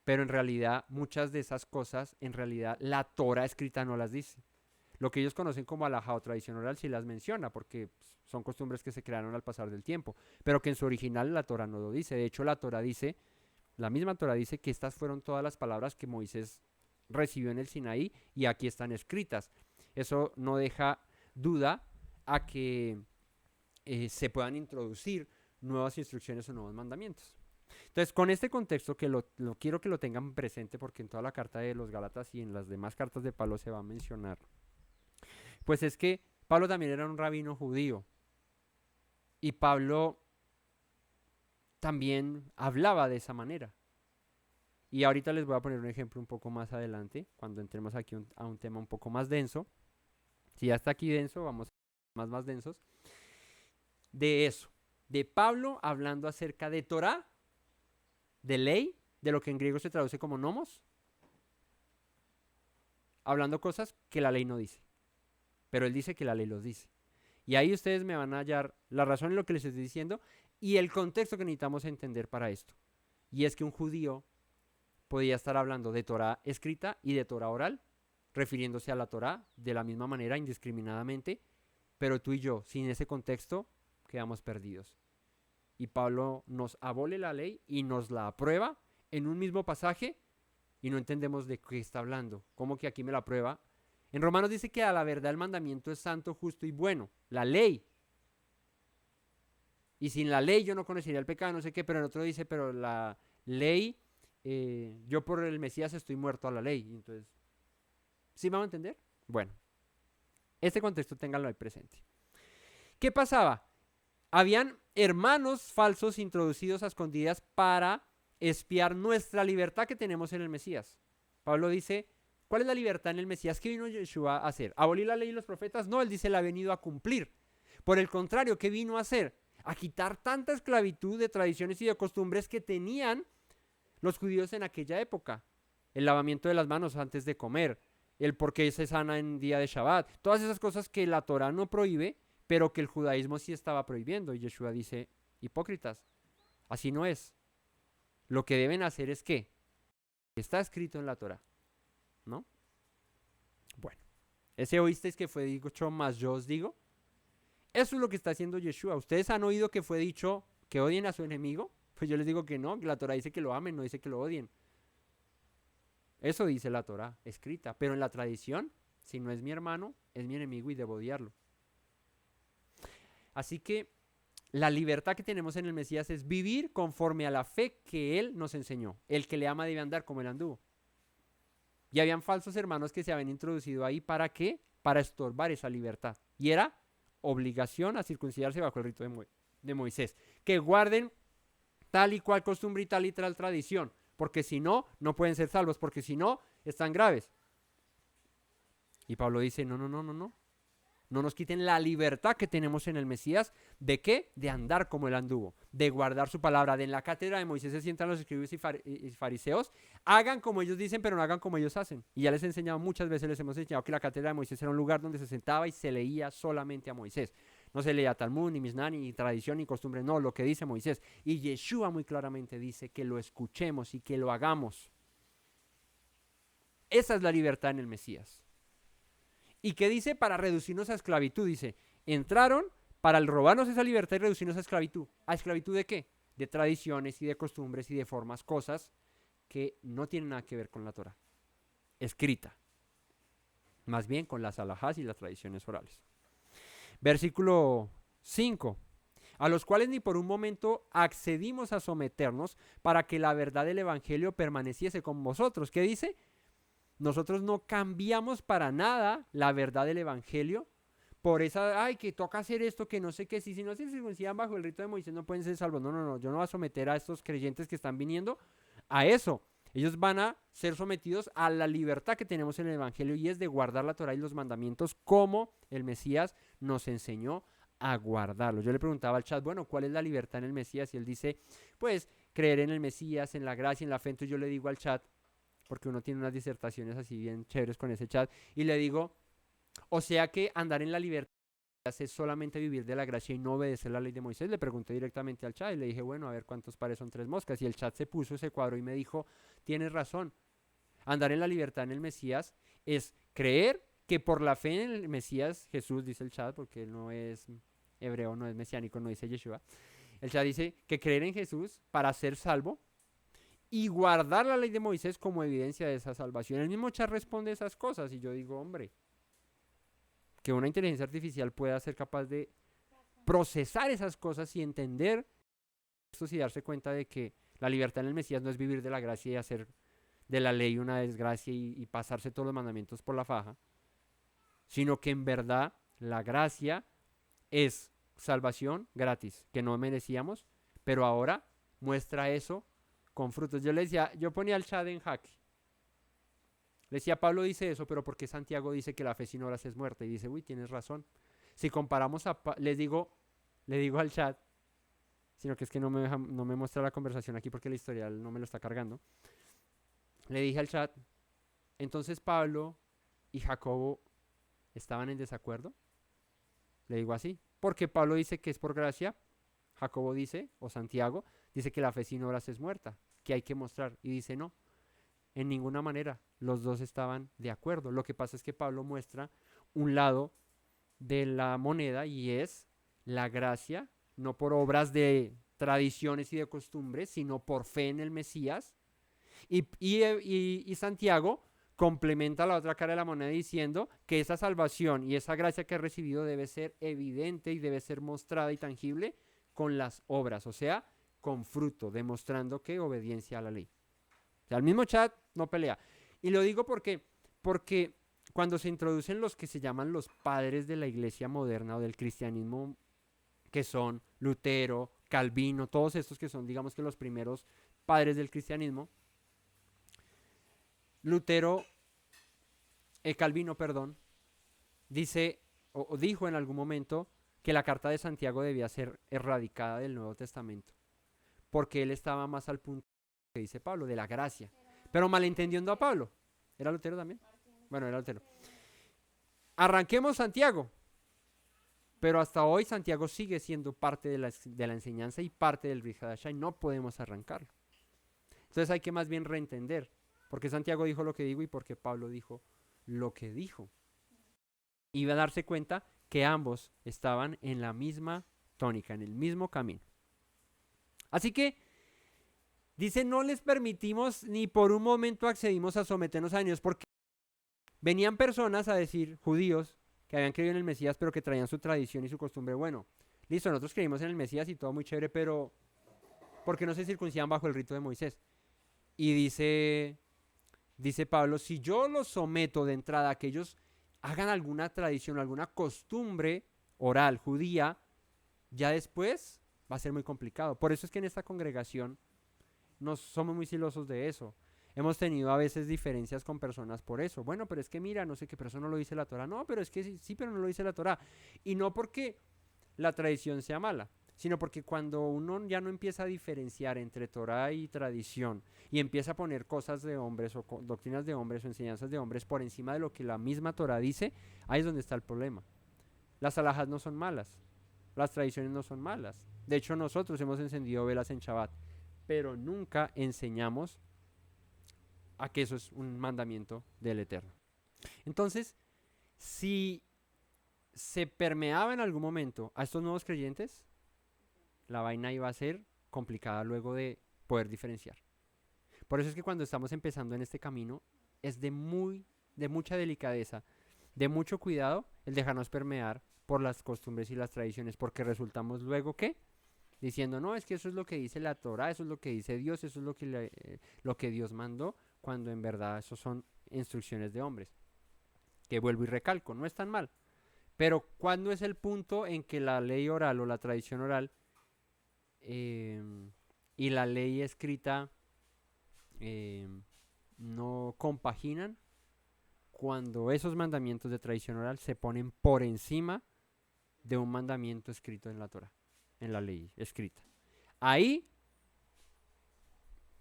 pero en realidad muchas de esas cosas, en realidad la Torah escrita no las dice. Lo que ellos conocen como alajá o tradición oral sí las menciona porque son costumbres que se crearon al pasar del tiempo, pero que en su original la Torah no lo dice. De hecho, la Torah dice, la misma Torah dice que estas fueron todas las palabras que Moisés recibió en el Sinaí y aquí están escritas. Eso no deja duda a que se puedan introducir nuevas instrucciones o nuevos mandamientos. Entonces, con este contexto que lo quiero que lo tengan presente porque en toda la carta de los Gálatas y en las demás cartas de Pablo se va a mencionar, pues es que Pablo también era un rabino judío y Pablo también hablaba de esa manera. Y ahorita les voy a poner un ejemplo un poco más adelante, cuando entremos aquí a un tema un poco más denso. Si ya está aquí denso, vamos más densos. De eso, de Pablo hablando acerca de Torá, de ley, de lo que en griego se traduce como nomos, hablando cosas que la ley no dice, pero él dice que la ley los dice. Y ahí ustedes me van a hallar la razón en lo que les estoy diciendo y el contexto que necesitamos entender para esto. Y es que un judío podía estar hablando de Torá escrita y de Torá oral, refiriéndose a la Torá de la misma manera, indiscriminadamente, pero tú y yo, sin ese contexto, quedamos perdidos. Y Pablo nos abole la ley y nos la aprueba en un mismo pasaje y no entendemos de qué está hablando. ¿Cómo que aquí me la aprueba? En Romanos dice que a la verdad el mandamiento es santo, justo y bueno. La ley. Y sin la ley yo no conocería el pecado, no sé qué, pero en otro dice, pero la ley, yo por el Mesías estoy muerto a la ley. Entonces, ¿sí me van a entender? Bueno, este contexto ténganlo ahí presente. ¿Qué pasaba? Habían hermanos falsos introducidos a escondidas para espiar nuestra libertad que tenemos en el Mesías. Pablo dice, ¿cuál es la libertad en el Mesías? ¿Qué vino Yeshua a hacer? ¿Abolir la ley y los profetas? No, él dice, la ha venido a cumplir. Por el contrario, ¿qué vino a hacer? A quitar tanta esclavitud de tradiciones y de costumbres que tenían los judíos en aquella época. El lavamiento de las manos antes de comer, el por qué se sana en día de Shabbat, todas esas cosas que la Torá no prohíbe, pero que el judaísmo sí estaba prohibiendo. Y Yeshua dice, hipócritas, así no es. Lo que deben hacer es ¿qué? Está escrito en la Torá, ¿no? Bueno, ese oísteis que fue dicho, más yo os digo. Eso es lo que está haciendo Yeshua. ¿Ustedes han oído que fue dicho que odien a su enemigo? Pues yo les digo que no, que la Torá dice que lo amen, no dice que lo odien. Eso dice la Torá, escrita. Pero en la tradición, si no es mi hermano, es mi enemigo y debo odiarlo. Así que la libertad que tenemos en el Mesías es vivir conforme a la fe que Él nos enseñó. El que le ama debe andar como Él anduvo. Y habían falsos hermanos que se habían introducido ahí, ¿para qué? Para estorbar esa libertad. Y era obligación a circuncidarse bajo el rito de Moisés. Que guarden tal y cual costumbre y tal tradición. Porque si no, no pueden ser salvos. Porque si no, están graves. Y Pablo dice, no. No nos quiten la libertad que tenemos en el Mesías. ¿De qué? De andar como Él anduvo. De guardar su palabra. De en la cátedra de Moisés se sientan los escribas y fariseos. Hagan como ellos dicen, pero no hagan como ellos hacen. Y ya les he enseñado, muchas veces les hemos enseñado que la cátedra de Moisés era un lugar donde se sentaba y se leía solamente a Moisés. No se leía Talmud, ni Mishnah, ni tradición, ni costumbre. No, lo que dice Moisés. Y Yeshua muy claramente dice que lo escuchemos y que lo hagamos. Esa es la libertad en el Mesías. ¿Y qué dice? Para reducirnos a esclavitud. Dice, entraron para robarnos esa libertad y reducirnos a esclavitud. ¿A esclavitud de qué? De tradiciones y de costumbres y de formas, cosas que no tienen nada que ver con la Torá escrita. Más bien con las alajás y las tradiciones orales. Versículo 5. A los cuales ni por un momento accedimos a someternos para que la verdad del evangelio permaneciese con vosotros. ¿Qué dice? Nosotros no cambiamos para nada la verdad del evangelio por esa, ay, que toca hacer esto, que no sé qué, si no se circuncidan bajo el rito de Moisés no pueden ser salvos. No, yo no voy a someter a estos creyentes que están viniendo a eso. Ellos van a ser sometidos a la libertad que tenemos en el evangelio y es de guardar la Torá y los mandamientos como el Mesías nos enseñó a guardarlos. Yo le preguntaba al chat, bueno, ¿cuál es la libertad en el Mesías? Y él dice, pues, creer en el Mesías, en la gracia, en la fe. Entonces yo le digo al chat, porque uno tiene unas disertaciones así bien chéveres con ese chat, y le digo, o sea que andar en la libertad es solamente vivir de la gracia y no obedecer la ley de Moisés. Le pregunté directamente al chat y le dije, bueno, a ver cuántos pares son 3 moscas, y el chat se puso ese cuadro y me dijo, tienes razón, andar en la libertad en el Mesías es creer que por la fe en el Mesías, Jesús dice el chat, porque él no es hebreo, no es mesiánico, no dice Yeshua, el chat dice que creer en Jesús para ser salvo y guardar la ley de Moisés como evidencia de esa salvación. El mismo chat responde esas cosas y yo digo, hombre, que una inteligencia artificial pueda ser capaz de procesar esas cosas y entender esto y darse cuenta de que la libertad en el Mesías no es vivir de la gracia y hacer de la ley una desgracia y pasarse todos los mandamientos por la faja, sino que en verdad la gracia es salvación gratis, que no merecíamos, pero ahora muestra eso con frutos. Yo le decía, yo ponía el chat en jaque. Le decía, Pablo dice eso, pero ¿por qué Santiago dice que la fe sin obras es muerta? Y dice, uy, tienes razón. Si comparamos le digo al chat, sino que es que no me muestra la conversación aquí porque el historial no me lo está cargando. Le dije al chat, entonces Pablo y Jacobo estaban en desacuerdo. Le digo así, porque Pablo dice que es por gracia, Jacobo dice, o Santiago, dice que la fe sin obras es muerta, que hay que mostrar. Y dice, no, en ninguna manera, los dos estaban de acuerdo. Lo que pasa es que Pablo muestra un lado de la moneda y es la gracia, no por obras de tradiciones y de costumbres, sino por fe en el Mesías. Y Santiago complementa la otra cara de la moneda diciendo que esa salvación y esa gracia que ha recibido debe ser evidente y debe ser mostrada y tangible con las obras, o sea, con fruto, demostrando que obediencia a la ley. O sea, el mismo chat no pelea. Y lo digo porque cuando se introducen los que se llaman los padres de la iglesia moderna o del cristianismo, que son Lutero, Calvino, todos estos que son, digamos que los primeros padres del cristianismo, Calvino, perdón, dice o dijo en algún momento que la carta de Santiago debía ser erradicada del Nuevo Testamento, porque él estaba más al punto que dice Pablo, de la gracia, pero malentendiendo a Pablo. ¿Era Lutero también? Bueno, era Lutero. Arranquemos Santiago, pero hasta hoy Santiago sigue siendo parte de la enseñanza y parte del Brit Hadashah y no podemos arrancarlo. Entonces hay que más bien reentender por qué Santiago dijo lo que dijo y por qué Pablo dijo lo que dijo. Y va a darse cuenta que ambos estaban en la misma tónica, en el mismo camino. Así que dice, no les permitimos ni por un momento accedimos a someternos a ellos, porque venían personas a decir, judíos, que habían creído en el Mesías, pero que traían su tradición y su costumbre. Bueno, listo, nosotros creímos en el Mesías y todo muy chévere, pero ¿por qué no se circuncidan bajo el rito de Moisés? Y dice Pablo, si yo los someto de entrada a que ellos hagan alguna tradición, alguna costumbre oral judía, ya después va a ser muy complicado. Por eso es que en esta congregación no somos muy celosos de eso. Hemos tenido a veces diferencias con personas por eso. Bueno, pero es que mira, no sé qué, pero eso no lo dice la Torah. No, pero es que sí, pero no lo dice la Torah. Y no porque la tradición sea mala, sino porque cuando uno ya no empieza a diferenciar entre Torah y tradición y empieza a poner cosas de hombres o doctrinas de hombres o enseñanzas de hombres por encima de lo que la misma Torah dice, ahí es donde está el problema. Las alhajas no son malas, las tradiciones no son malas. De hecho, nosotros hemos encendido velas en Shabbat, pero nunca enseñamos a que eso es un mandamiento del Eterno. Entonces, si se permeaba en algún momento a estos nuevos creyentes, la vaina iba a ser complicada luego de poder diferenciar. Por eso es que cuando estamos empezando en este camino, es de mucha delicadeza, de mucho cuidado el dejarnos permear por las costumbres y las tradiciones, porque resultamos luego, ¿qué? Diciendo, no, es que eso es lo que dice la Torah, eso es lo que dice Dios, eso es lo que Dios mandó, cuando en verdad eso son instrucciones de hombres. Que vuelvo y recalco, no es tan mal. Pero ¿cuándo es el punto en que la ley oral o la tradición oral y la ley escrita no compaginan? Cuando esos mandamientos de tradición oral se ponen por encima de un mandamiento escrito en la Torah, en la ley escrita. Ahí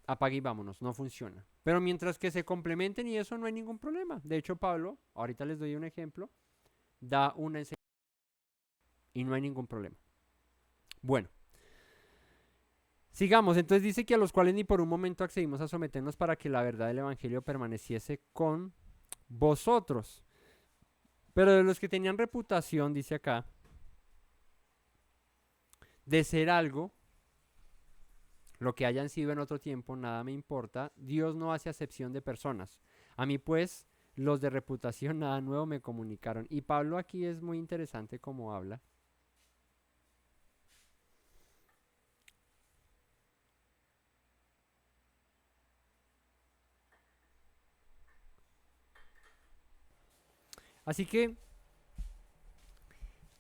apague y vámonos, no funciona. Pero mientras que se complementen y eso no hay ningún problema. De hecho, Pablo, ahorita les doy un ejemplo, da una enseñanza y no hay ningún problema. Bueno, sigamos. Entonces dice que a los cuales ni por un momento accedimos a someternos para que la verdad del evangelio permaneciese con vosotros. Pero de los que tenían reputación, dice acá, de ser algo, lo que hayan sido en otro tiempo, nada me importa. Dios no hace acepción de personas. A mí pues, los de reputación nada nuevo me comunicaron. Y Pablo aquí es muy interesante como habla. Así que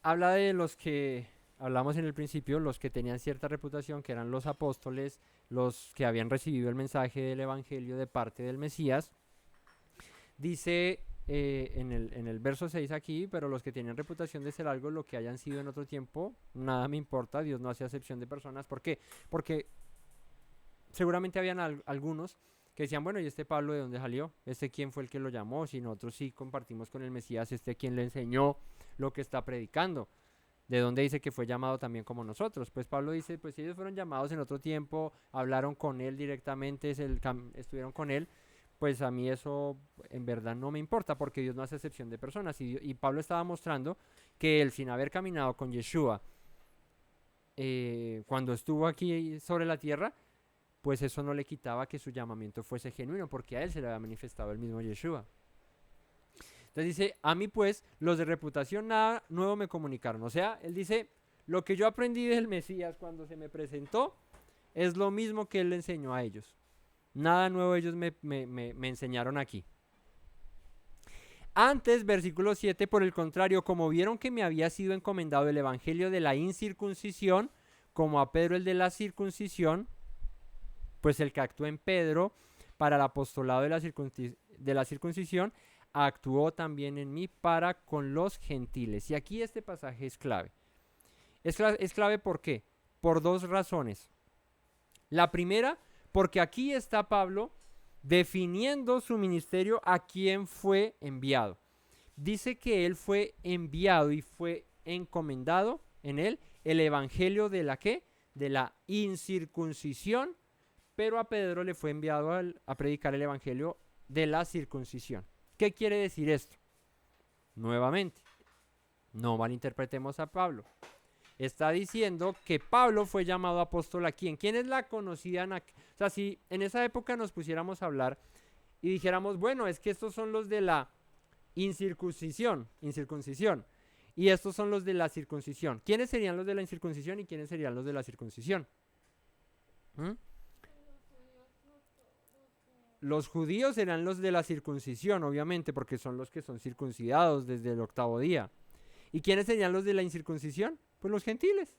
habla de los que hablamos en el principio, los que tenían cierta reputación, que eran los apóstoles, los que habían recibido el mensaje del evangelio de parte del Mesías. Dice en el verso 6 aquí, pero los que tienen reputación de ser algo, lo que hayan sido en otro tiempo, nada me importa, Dios no hace acepción de personas. ¿Por qué? Porque seguramente habían algunos que decían, bueno, ¿y este Pablo de dónde salió? ¿Este quién fue el que lo llamó? Si nosotros sí compartimos con el Mesías, ¿este quién le enseñó lo que está predicando? ¿De dónde dice que fue llamado también como nosotros? Pues Pablo dice, pues si ellos fueron llamados en otro tiempo, hablaron con él directamente, estuvieron con él, pues a mí eso en verdad no me importa porque Dios no hace excepción de personas. Y Pablo estaba mostrando que él, sin haber caminado con Yeshua, cuando estuvo aquí sobre la tierra, pues eso no le quitaba que su llamamiento fuese genuino, porque a él se le había manifestado el mismo Yeshua. Entonces dice, a mí pues, los de reputación nada nuevo me comunicaron. O sea, él dice, lo que yo aprendí del Mesías cuando se me presentó, es lo mismo que él le enseñó a ellos. Nada nuevo ellos me enseñaron aquí. Antes, versículo 7, por el contrario, como vieron que me había sido encomendado el evangelio de la incircuncisión, como a Pedro el de la circuncisión, pues el que actuó en Pedro para el apostolado de la circuncisión, actuó también en mí para con los gentiles. Y aquí este pasaje es clave. Es clave ¿por qué? Por dos razones. La primera, porque aquí está Pablo definiendo su ministerio a quien fue enviado. Dice que él fue enviado y fue encomendado en él el evangelio de la ¿qué? De la incircuncisión, pero a Pedro le fue enviado a predicar el evangelio de la circuncisión. ¿Qué quiere decir esto? Nuevamente, no malinterpretemos a Pablo. Está diciendo que Pablo fue llamado apóstol a quién. ¿Quiénes la conocían? O sea, si en esa época nos pusiéramos a hablar y dijéramos, bueno, es que estos son los de la incircuncisión, y estos son los de la circuncisión. ¿Quiénes serían los de la incircuncisión y quiénes serían los de la circuncisión? Los judíos serán los de la circuncisión, obviamente, porque son los que son circuncidados desde el 8º día. ¿Y quiénes serían los de la incircuncisión? Pues los gentiles.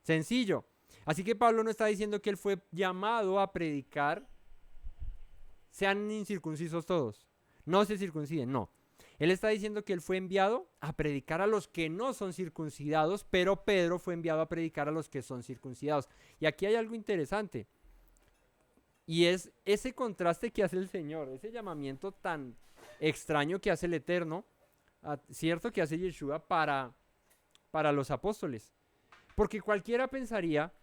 Sencillo. Así que Pablo no está diciendo que él fue llamado a predicar, sean incircuncisos todos, no se circunciden, no. Él está diciendo que él fue enviado a predicar a los que no son circuncidados, pero Pedro fue enviado a predicar a los que son circuncidados. Y aquí hay algo interesante. Y es ese contraste que hace el Señor, ese llamamiento tan extraño que hace el Eterno, ¿cierto? Que hace Yeshua para los apóstoles. Porque cualquiera pensaría,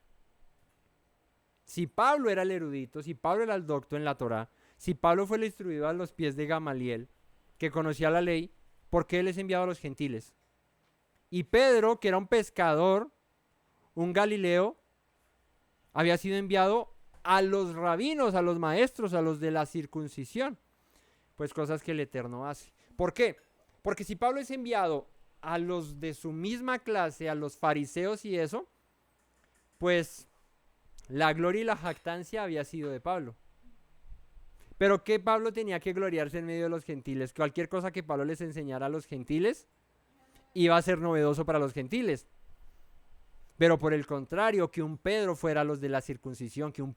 si Pablo era el erudito, si Pablo era el docto en la Torá, si Pablo fue el instruido a los pies de Gamaliel, que conocía la ley, ¿por qué él es enviado a los gentiles? Y Pedro, que era un pescador, un galileo, había sido enviado a los rabinos, a los maestros, a los de la circuncisión. Pues cosas que el Eterno hace. ¿Por qué? Porque si Pablo es enviado a los de su misma clase, a los fariseos y eso, pues la gloria y la jactancia había sido de Pablo. Pero ¿qué Pablo tenía que gloriarse en medio de los gentiles? Cualquier cosa que Pablo les enseñara a los gentiles iba a ser novedoso para los gentiles. Pero por el contrario, que un Pedro fuera a los de la circuncisión, que un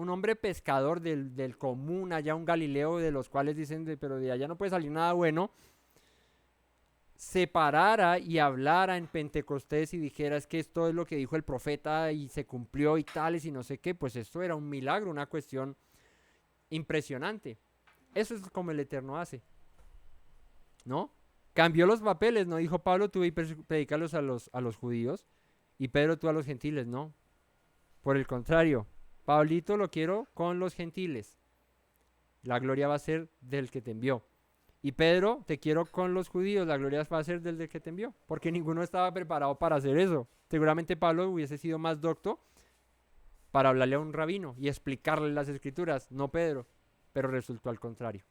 hombre pescador del común, allá un Galileo, de los cuales dicen, pero de allá no puede salir nada bueno, se parara y hablara en Pentecostés y dijera, es que esto es lo que dijo el profeta y se cumplió y tales y no sé qué, pues esto era un milagro, una cuestión impresionante. Eso es como el Eterno hace, ¿no? Cambió los papeles, no dijo Pablo, tú y predícalos a los judíos y Pedro tú a los gentiles, no. Por el contrario, Pablito lo quiero con los gentiles. La gloria va a ser del que te envió. Y Pedro, te quiero con los judíos, la gloria va a ser del que te envió. Porque ninguno estaba preparado para hacer eso. Seguramente Pablo hubiese sido más docto para hablarle a un rabino y explicarle las escrituras, no Pedro. Pero resultó al contrario.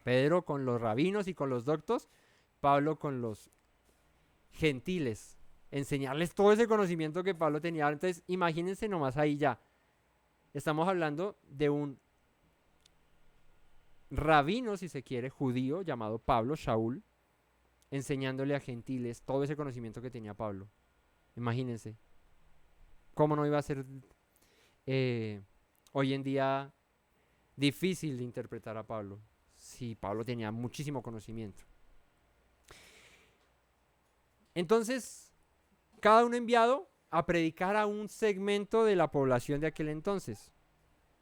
Pedro con los rabinos y con los doctos, Pablo con los gentiles, enseñarles todo ese conocimiento que Pablo tenía. Entonces, imagínense nomás ahí ya. Estamos hablando de un rabino, si se quiere, judío, llamado Pablo, Shaul, enseñándole a gentiles todo ese conocimiento que tenía Pablo. Imagínense. ¿Cómo no iba a ser hoy en día difícil de interpretar a Pablo. Sí, Pablo tenía muchísimo conocimiento. Entonces, cada uno enviado a predicar a un segmento de la población de aquel entonces.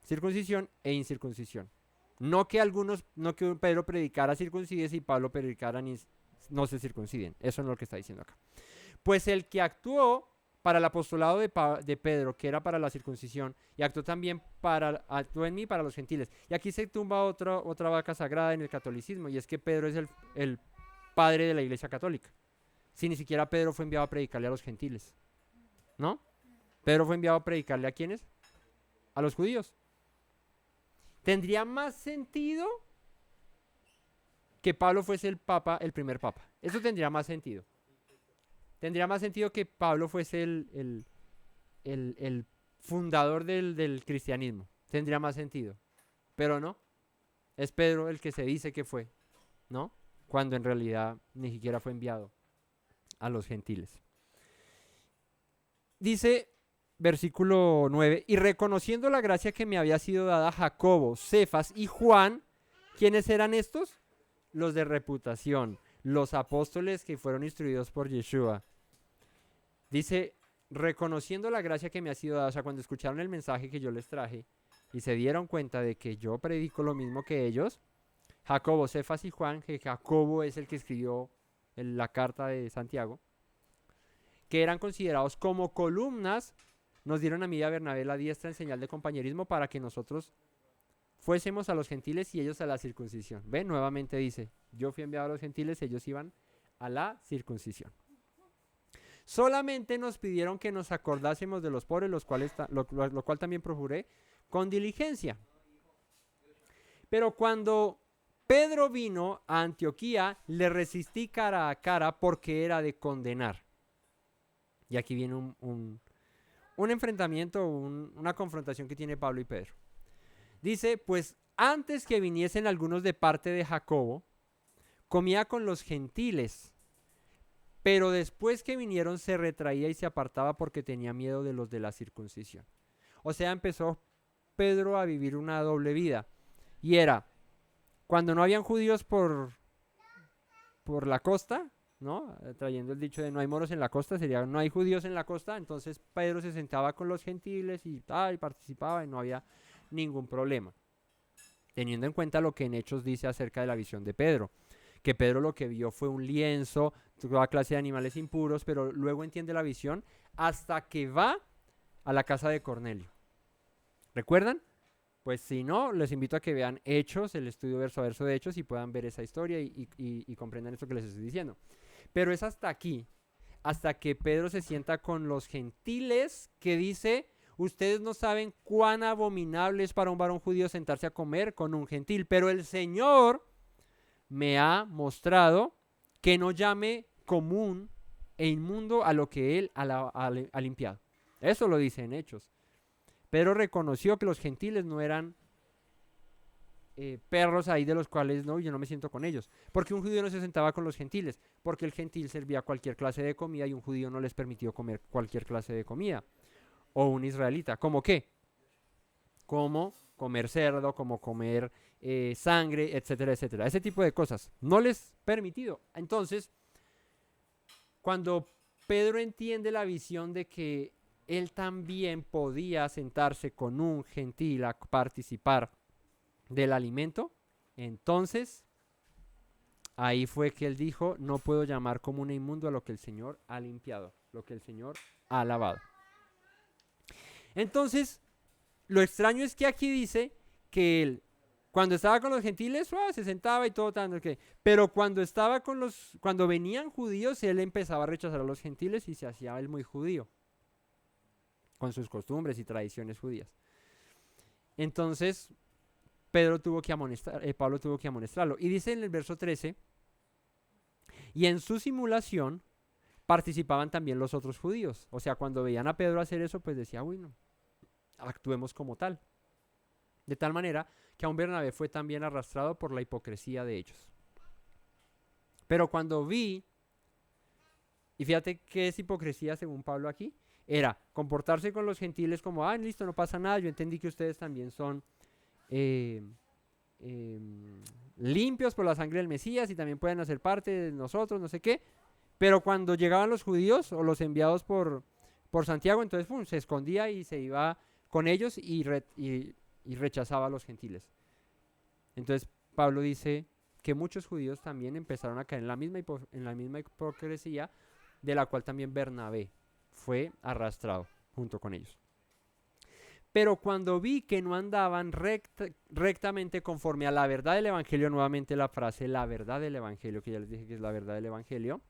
Circuncisión e incircuncisión. No que Pedro predicara circuncides y Pablo predicara no se circunciden. Eso no es lo que está diciendo acá. Pues el que actuó para el apostolado de Pedro, que era para la circuncisión, y actuó en mí para los gentiles. Y aquí se tumba otra vaca sagrada en el catolicismo, y es que Pedro es el padre de la iglesia católica. Si ni siquiera Pedro fue enviado a predicarle a los gentiles, ¿no? Pedro fue enviado a predicarle ¿a quiénes? A los judíos. Tendría más sentido que Pablo fuese el primer papa. Eso tendría más sentido. Tendría más sentido que Pablo fuese el fundador del cristianismo. Tendría más sentido. Pero no. Es Pedro el que se dice que fue, ¿no? Cuando en realidad ni siquiera fue enviado a los gentiles. Dice, versículo 9, y reconociendo la gracia que me había sido dada a Jacobo, Cefas y Juan, ¿quiénes eran estos? Los de reputación, los apóstoles que fueron instruidos por Yeshua. Dice, reconociendo la gracia que me ha sido dada, o sea, cuando escucharon el mensaje que yo les traje y se dieron cuenta de que yo predico lo mismo que ellos, Jacobo, Cefas y Juan, que Jacobo es el que escribió la carta de Santiago, que eran considerados como columnas, nos dieron a mí y a Bernabé la diestra en señal de compañerismo para que nosotros fuésemos a los gentiles y ellos a la circuncisión. ¿Ven? Nuevamente dice, yo fui enviado a los gentiles, ellos iban a la circuncisión. Solamente nos pidieron que nos acordásemos de los pobres, lo cual también procuré con diligencia. Pero cuando Pedro vino a Antioquía, le resistí cara a cara porque era de condenar. Y aquí viene un enfrentamiento, una confrontación que tiene Pablo y Pedro. Dice, pues antes que viniesen algunos de parte de Jacobo, comía con los gentiles, pero después que vinieron se retraía y se apartaba porque tenía miedo de los de la circuncisión. O sea, empezó Pedro a vivir una doble vida. Y era, cuando no habían judíos por la costa, ¿no? Trayendo el dicho de no hay moros en la costa, sería no hay judíos en la costa, entonces Pedro se sentaba con los gentiles y participaba y no había ningún problema. Teniendo en cuenta lo que en Hechos dice acerca de la visión de Pedro, que Pedro lo que vio fue un lienzo, toda clase de animales impuros, pero luego entiende la visión hasta que va a la casa de Cornelio. ¿Recuerdan? Pues si no, les invito a que vean Hechos, el estudio verso a verso de Hechos y puedan ver esa historia y comprendan esto que les estoy diciendo. Pero es hasta aquí, hasta que Pedro se sienta con los gentiles, que dice, ustedes no saben cuán abominable es para un varón judío sentarse a comer con un gentil, pero el Señor me ha mostrado que no llame común e inmundo a lo que Él ha limpiado. Eso lo dice en Hechos. Pedro reconoció que los gentiles no eran perros ahí de los cuales no, yo no me siento con ellos. Porque un judío no se sentaba con los gentiles, porque el gentil servía cualquier clase de comida y un judío no les permitió comer cualquier clase de comida. O un israelita, ¿cómo qué? Como comer cerdo, como comer sangre, etcétera, etcétera. Ese tipo de cosas no les permitido. Entonces, cuando Pedro entiende la visión de que él también podía sentarse con un gentil a participar del alimento, entonces ahí fue que él dijo, no puedo llamar común e inmundo a lo que el Señor ha limpiado, lo que el Señor ha lavado. Entonces, lo extraño es que aquí dice que él, cuando estaba con los gentiles, se sentaba y todo tanto que, pero cuando venían judíos, él empezaba a rechazar a los gentiles y se hacía él muy judío, con sus costumbres y tradiciones judías. Entonces, Pablo tuvo que amonestarlo. Y dice en el verso 13, y en su simulación participaban también los otros judíos. O sea, cuando veían a Pedro hacer eso, pues decía, uy, no, actuemos como tal. De tal manera que aún Bernabé fue también arrastrado por la hipocresía de ellos. Pero cuando vi, y fíjate qué es hipocresía según Pablo aquí, era comportarse con los gentiles como, listo, no pasa nada, yo entendí que ustedes también son eh, limpios por la sangre del Mesías y también pueden hacer parte de nosotros, no sé qué. Pero cuando llegaban los judíos o los enviados por Santiago, entonces pum, se escondía y se iba con ellos y rechazaba a los gentiles. Entonces Pablo dice que muchos judíos también empezaron a caer en la misma hipocresía de la cual también Bernabé fue arrastrado junto con ellos. Pero cuando vi que no andaban rectamente conforme a la verdad del Evangelio, nuevamente la frase la verdad del Evangelio, que ya les dije que es la verdad del Evangelio,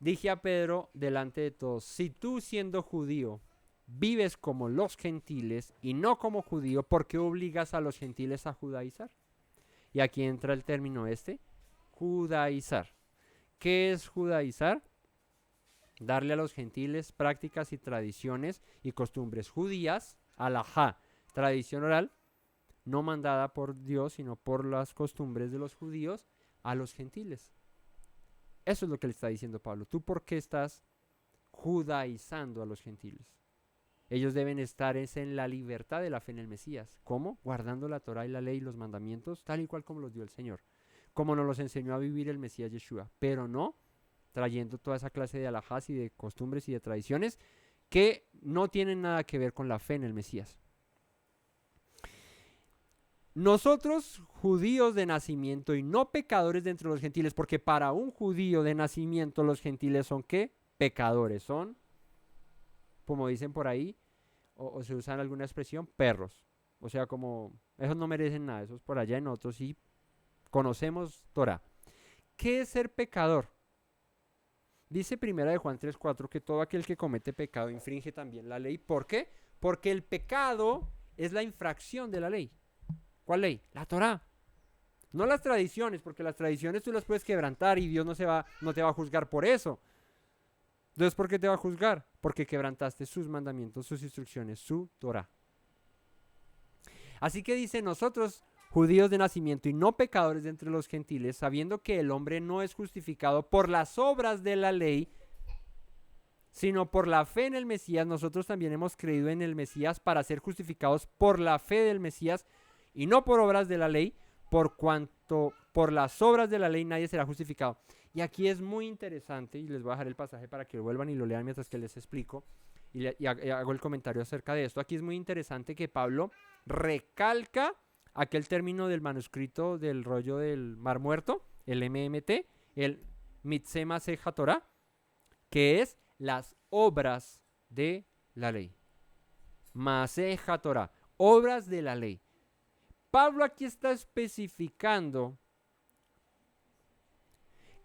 dije a Pedro delante de todos, si tú siendo judío vives como los gentiles y no como judío, ¿por qué obligas a los gentiles a judaizar? Y aquí entra el término judaizar. ¿Qué es judaizar? Darle a los gentiles prácticas y tradiciones y costumbres judías, alajá, tradición oral, no mandada por Dios, sino por las costumbres de los judíos, a los gentiles. Eso es lo que le está diciendo Pablo. ¿Tú por qué estás judaizando a los gentiles? Ellos deben estar en la libertad de la fe en el Mesías. ¿Cómo? Guardando la Torah y la ley y los mandamientos, tal y cual como los dio el Señor. Como nos los enseñó a vivir el Mesías Yeshua. Pero no trayendo toda esa clase de alajás y de costumbres y de tradiciones que no tienen nada que ver con la fe en el Mesías. Nosotros, judíos de nacimiento y no pecadores de entre los gentiles, porque para un judío de nacimiento los gentiles son ¿qué? Pecadores, son, como dicen por ahí, o se usan alguna expresión, perros. O sea, como, esos no merecen nada, esos por allá en otros sí conocemos Torah. ¿Qué es ser pecador? Dice primera de Juan 3:4 que todo aquel que comete pecado infringe también la ley. ¿Por qué? Porque el pecado es la infracción de la ley. ¿Cuál ley? La Torá. No las tradiciones, porque las tradiciones tú las puedes quebrantar y Dios no te va a juzgar por eso. Entonces, ¿por qué te va a juzgar? Porque quebrantaste sus mandamientos, sus instrucciones, su Torá. Así que dice, nosotros, judíos de nacimiento y no pecadores de entre los gentiles, sabiendo que el hombre no es justificado por las obras de la ley, sino por la fe en el Mesías, nosotros también hemos creído en el Mesías para ser justificados por la fe del Mesías y no por obras de la ley, por cuanto por las obras de la ley nadie será justificado. Y aquí es muy interesante, y les voy a dejar el pasaje para que lo vuelvan y lo lean mientras que les explico, y hago el comentario acerca de esto. Aquí es muy interesante que Pablo recalca aquel término del manuscrito del rollo del Mar Muerto, el MMT, el Mitzvah Maseja Torah, que es las obras de la ley. Maseja Torah, obras de la ley. Pablo aquí está especificando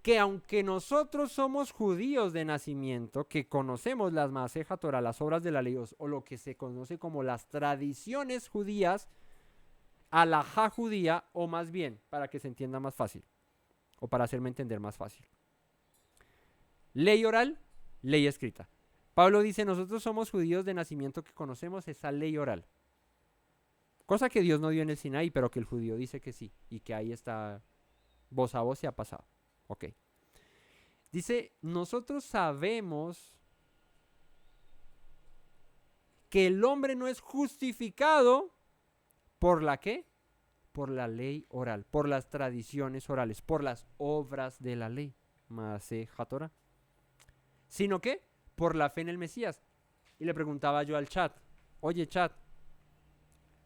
que aunque nosotros somos judíos de nacimiento, que conocemos las Maseja Torah, las obras de la ley, o lo que se conoce como las tradiciones judías, alajá judía, o más bien, para que se entienda más fácil, o para hacerme entender más fácil. Ley oral, ley escrita. Pablo dice, nosotros somos judíos de nacimiento que conocemos esa ley oral. Cosa que Dios no dio en el Sinaí, pero que el judío dice que sí, y que ahí está, voz a voz se ha pasado. Ok. Dice, nosotros sabemos que el hombre no es justificado ¿por la qué? Por la ley oral, por las tradiciones orales, por las obras de la ley, Maseja Torah, sino que por la fe en el Mesías. Y le preguntaba yo al chat, oye chat,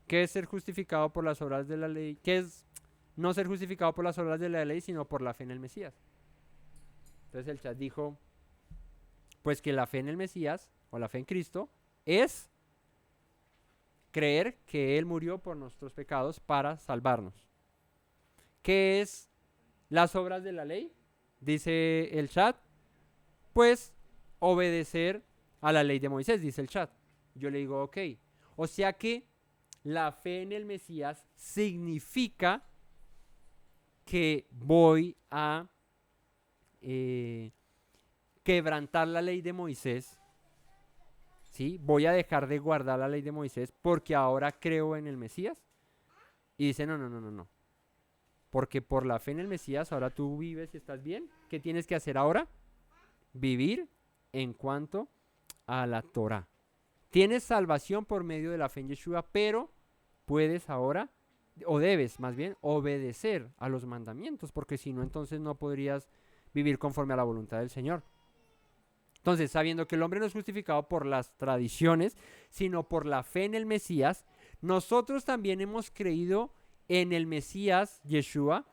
¿qué es ser justificado por las obras de la ley? ¿Qué es no ser justificado por las obras de la ley, sino por la fe en el Mesías? Entonces el chat dijo, pues que la fe en el Mesías, o la fe en Cristo, es creer que Él murió por nuestros pecados para salvarnos. ¿Qué es las obras de la ley? Dice el chat, pues obedecer a la ley de Moisés, dice el chat. Yo le digo, ok, o sea que la fe en el Mesías significa que voy a quebrantar la ley de Moisés, ¿sí? Voy a dejar de guardar la ley de Moisés porque ahora creo en el Mesías. Y dice, no. Porque por la fe en el Mesías ahora tú vives y estás bien. ¿Qué tienes que hacer ahora? Vivir en cuanto a la Torah. Tienes salvación por medio de la fe en Yeshua, pero puedes ahora, o debes más bien, obedecer a los mandamientos, porque si no, entonces no podrías vivir conforme a la voluntad del Señor. Entonces, sabiendo que el hombre no es justificado por las tradiciones, sino por la fe en el Mesías, nosotros también hemos creído en el Mesías, Yeshua,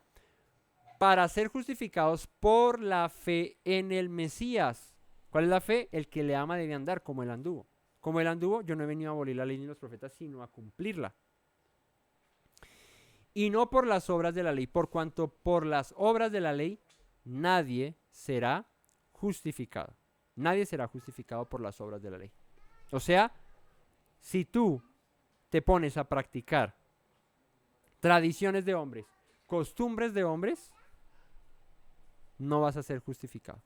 para ser justificados por la fe en el Mesías. ¿Cuál es la fe? El que le ama debe andar como él anduvo. Como él anduvo, yo no he venido a abolir la ley ni los profetas, sino a cumplirla. Y no por las obras de la ley, por cuanto por las obras de la ley nadie será justificado. Nadie será justificado por las obras de la ley. O sea, si tú te pones a practicar tradiciones de hombres, costumbres de hombres, no vas a ser justificado.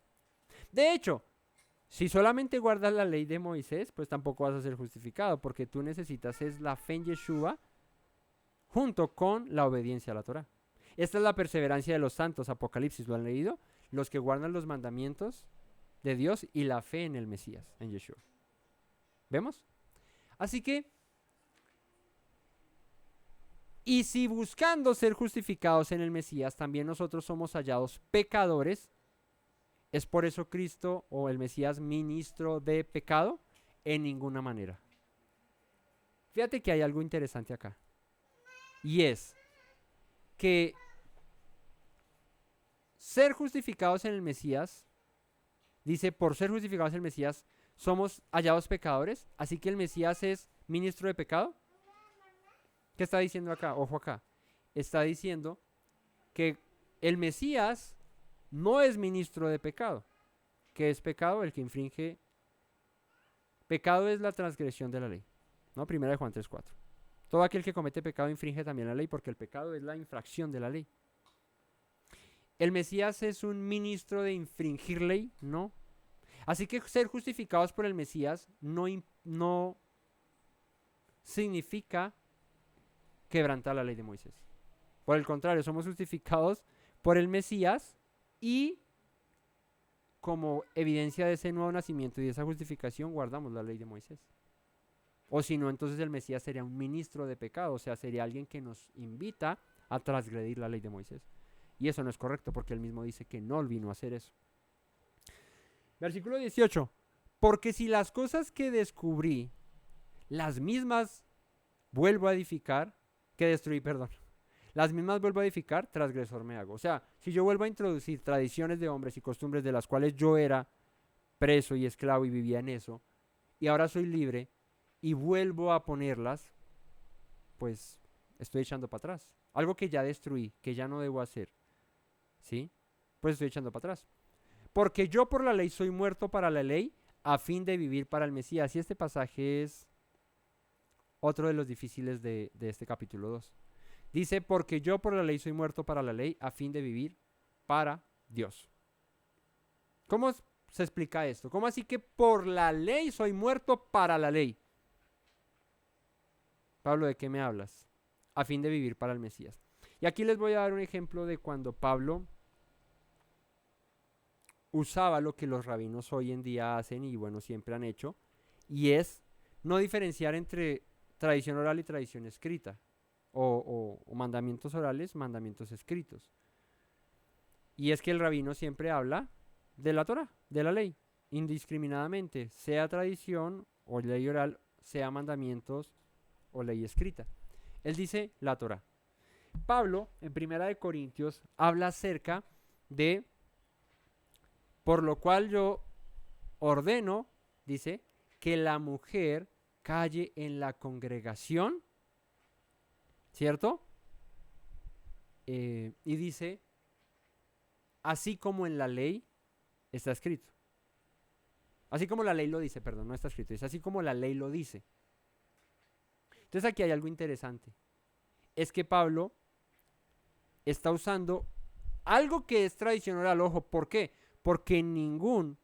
De hecho, si solamente guardas la ley de Moisés, pues tampoco vas a ser justificado, porque tú necesitas es la fe en Yeshua junto con la obediencia a la Torah. Esta es la perseverancia de los santos, Apocalipsis, ¿lo han leído? Los que guardan los mandamientos de Dios y la fe en el Mesías, en Yeshua. ¿Vemos? Así que, y si buscando ser justificados en el Mesías, también nosotros somos hallados pecadores, ¿es por eso Cristo o el Mesías ministro de pecado? En ninguna manera. Fíjate que hay algo interesante acá. Y es que ser justificados en el Mesías, dice, por ser justificados en el Mesías, somos hallados pecadores, así que el Mesías es ministro de pecado. ¿Qué está diciendo acá? Ojo acá. Está diciendo que el Mesías no es ministro de pecado. ¿Qué es pecado? El que infringe. Pecado es la transgresión de la ley. ¿No? Primera de Juan 3:4. Todo aquel que comete pecado infringe también la ley, porque el pecado es la infracción de la ley. ¿El Mesías es un ministro de infringir ley? No. Así que ser justificados por el Mesías no significa quebrantar la ley de Moisés. Por el contrario, somos justificados por el Mesías y como evidencia de ese nuevo nacimiento y de esa justificación guardamos la ley de Moisés. O si no, entonces el Mesías sería un ministro de pecado, o sea, sería alguien que nos invita a transgredir la ley de Moisés. Y eso no es correcto porque él mismo dice que no vino a hacer eso. Versículo 18. Porque si las cosas que descubrí, las mismas vuelvo a edificar, que destruí, perdón. Las mismas vuelvo a edificar, transgresor me hago. O sea, si yo vuelvo a introducir tradiciones de hombres y costumbres de las cuales yo era preso y esclavo y vivía en eso, y ahora soy libre, y vuelvo a ponerlas, pues estoy echando para atrás. Algo que ya destruí, que ya no debo hacer, ¿sí? Pues estoy echando para atrás. Porque yo por la ley soy muerto para la ley, a fin de vivir para el Mesías. Y este pasaje es otro de los difíciles de este capítulo 2. Dice, porque yo por la ley soy muerto para la ley, a fin de vivir para Dios. ¿Cómo se explica esto? ¿Cómo así que por la ley soy muerto para la ley? Pablo, ¿de qué me hablas? A fin de vivir para el Mesías. Y aquí les voy a dar un ejemplo de cuando Pablo usaba lo que los rabinos hoy en día hacen y bueno, siempre han hecho, y es no diferenciar entre tradición oral y tradición escrita, o mandamientos orales, mandamientos escritos. Y es que el rabino siempre habla de la Torah, de la ley, indiscriminadamente, sea tradición o ley oral, sea mandamientos o ley escrita. Él dice la Torah. Pablo, en Primera de Corintios, habla acerca de, por lo cual yo ordeno, dice, que la mujer calle en la congregación, ¿cierto? Y dice, así como en la ley está escrito. Así como la ley lo dice, perdón, no está escrito, es así como la ley lo dice. Entonces aquí hay algo interesante. Es que Pablo está usando algo que es tradición oral. Ojo, ¿por qué? Porque en ningún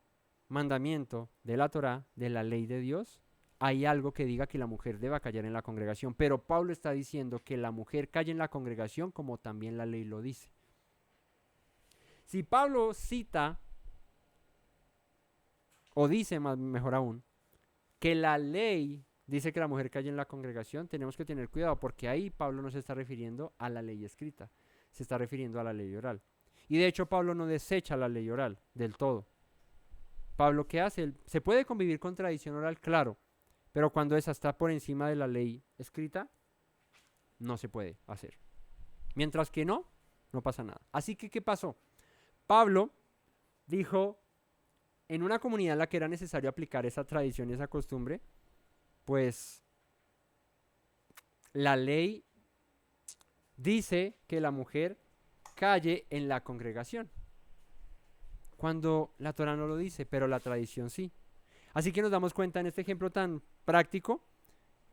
mandamiento de la Torah, de la ley de Dios, hay algo que diga que la mujer deba callar en la congregación. Pero Pablo está diciendo que la mujer calle en la congregación como también la ley lo dice. Si Pablo cita, o dice mejor aún, que la ley dice que la mujer calle en la congregación, tenemos que tener cuidado porque ahí Pablo no se está refiriendo a la ley escrita, se está refiriendo a la ley oral. Y de hecho Pablo no desecha la ley oral del todo. Pablo, ¿qué hace? Se puede convivir con tradición oral, claro, pero cuando esa está por encima de la ley escrita, no se puede hacer. Mientras que no pasa nada. Así que, ¿qué pasó? Pablo dijo, en una comunidad en la que era necesario aplicar esa tradición y esa costumbre, pues la ley dice que la mujer calle en la congregación, cuando la Torá no lo dice, pero la tradición sí. Así que nos damos cuenta en este ejemplo tan práctico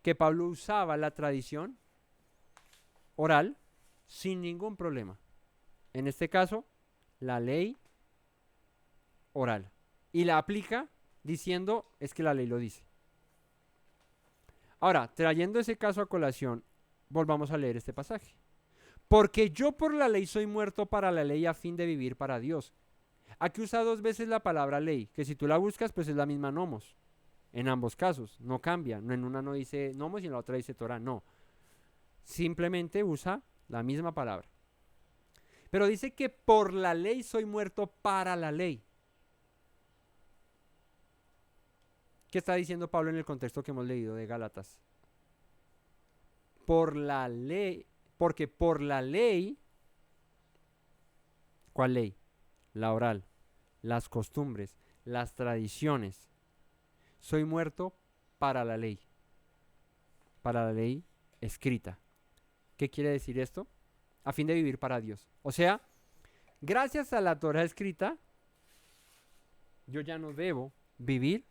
que Pablo usaba la tradición oral sin ningún problema. En este caso, la ley oral. Y la aplica diciendo, es que la ley lo dice. Ahora, trayendo ese caso a colación, volvamos a leer este pasaje. Porque yo por la ley soy muerto para la ley a fin de vivir para Dios. Aquí usa 2 veces la palabra ley, que si tú la buscas, pues es la misma nomos. En ambos casos, no cambia. No, en una no dice nomos y en la otra dice Torah, no. Simplemente usa la misma palabra. Pero dice que por la ley soy muerto para la ley. ¿Qué está diciendo Pablo en el contexto que hemos leído de Gálatas? Por la ley, porque por la ley, ¿cuál ley? La oral, las costumbres, las tradiciones. Soy muerto para la ley escrita. ¿Qué quiere decir esto? A fin de vivir para Dios. O sea, gracias a la Torá escrita, yo ya no debo vivir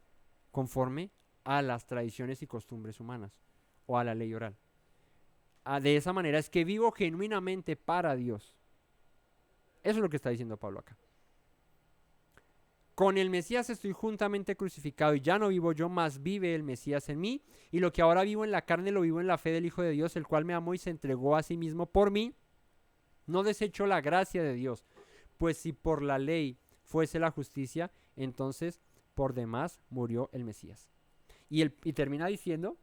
conforme a las tradiciones y costumbres humanas o a la ley oral. De esa manera es que vivo genuinamente para Dios. Eso es lo que está diciendo Pablo acá. Con el Mesías estoy juntamente crucificado y ya no vivo yo, más vive el Mesías en mí. Y lo que ahora vivo en la carne lo vivo en la fe del Hijo de Dios, el cual me amó y se entregó a sí mismo por mí. No desecho la gracia de Dios, pues si por la ley fuese la justicia, entonces por demás murió el Mesías. Y termina diciendo,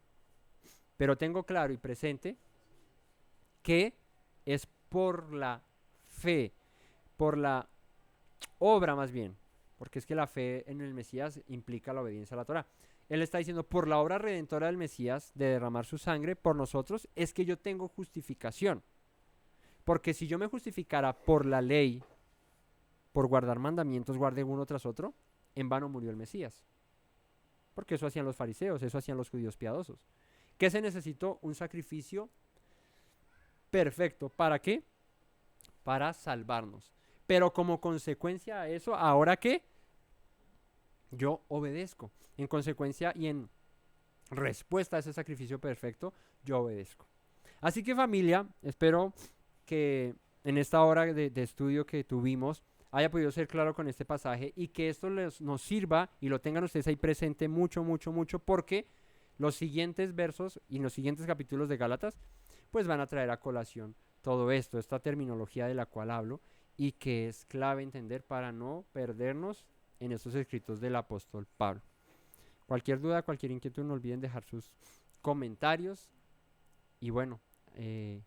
pero tengo claro y presente que es por la fe, por la obra más bien, porque es que la fe en el Mesías implica la obediencia a la Torá. Él está diciendo, por la obra redentora del Mesías, de derramar su sangre por nosotros, es que yo tengo justificación. Porque si yo me justificara por la ley, por guardar mandamientos, guarde uno tras otro, en vano murió el Mesías. Porque eso hacían los fariseos, eso hacían los judíos piadosos. ¿Qué se necesitó? Un sacrificio perfecto. ¿Para qué? Para salvarnos. Pero como consecuencia a eso, ¿ahora qué? Yo obedezco. En consecuencia y en respuesta a ese sacrificio perfecto, yo obedezco. Así que familia, espero que en esta hora de estudio que tuvimos haya podido ser claro con este pasaje y que esto nos sirva y lo tengan ustedes ahí presente mucho, porque los siguientes versos y los siguientes capítulos de Gálatas pues van a traer a colación todo esto, esta terminología de la cual hablo y que es clave entender para no perdernos en estos escritos del apóstol Pablo. Cualquier duda, cualquier inquietud, no olviden dejar sus comentarios y bueno,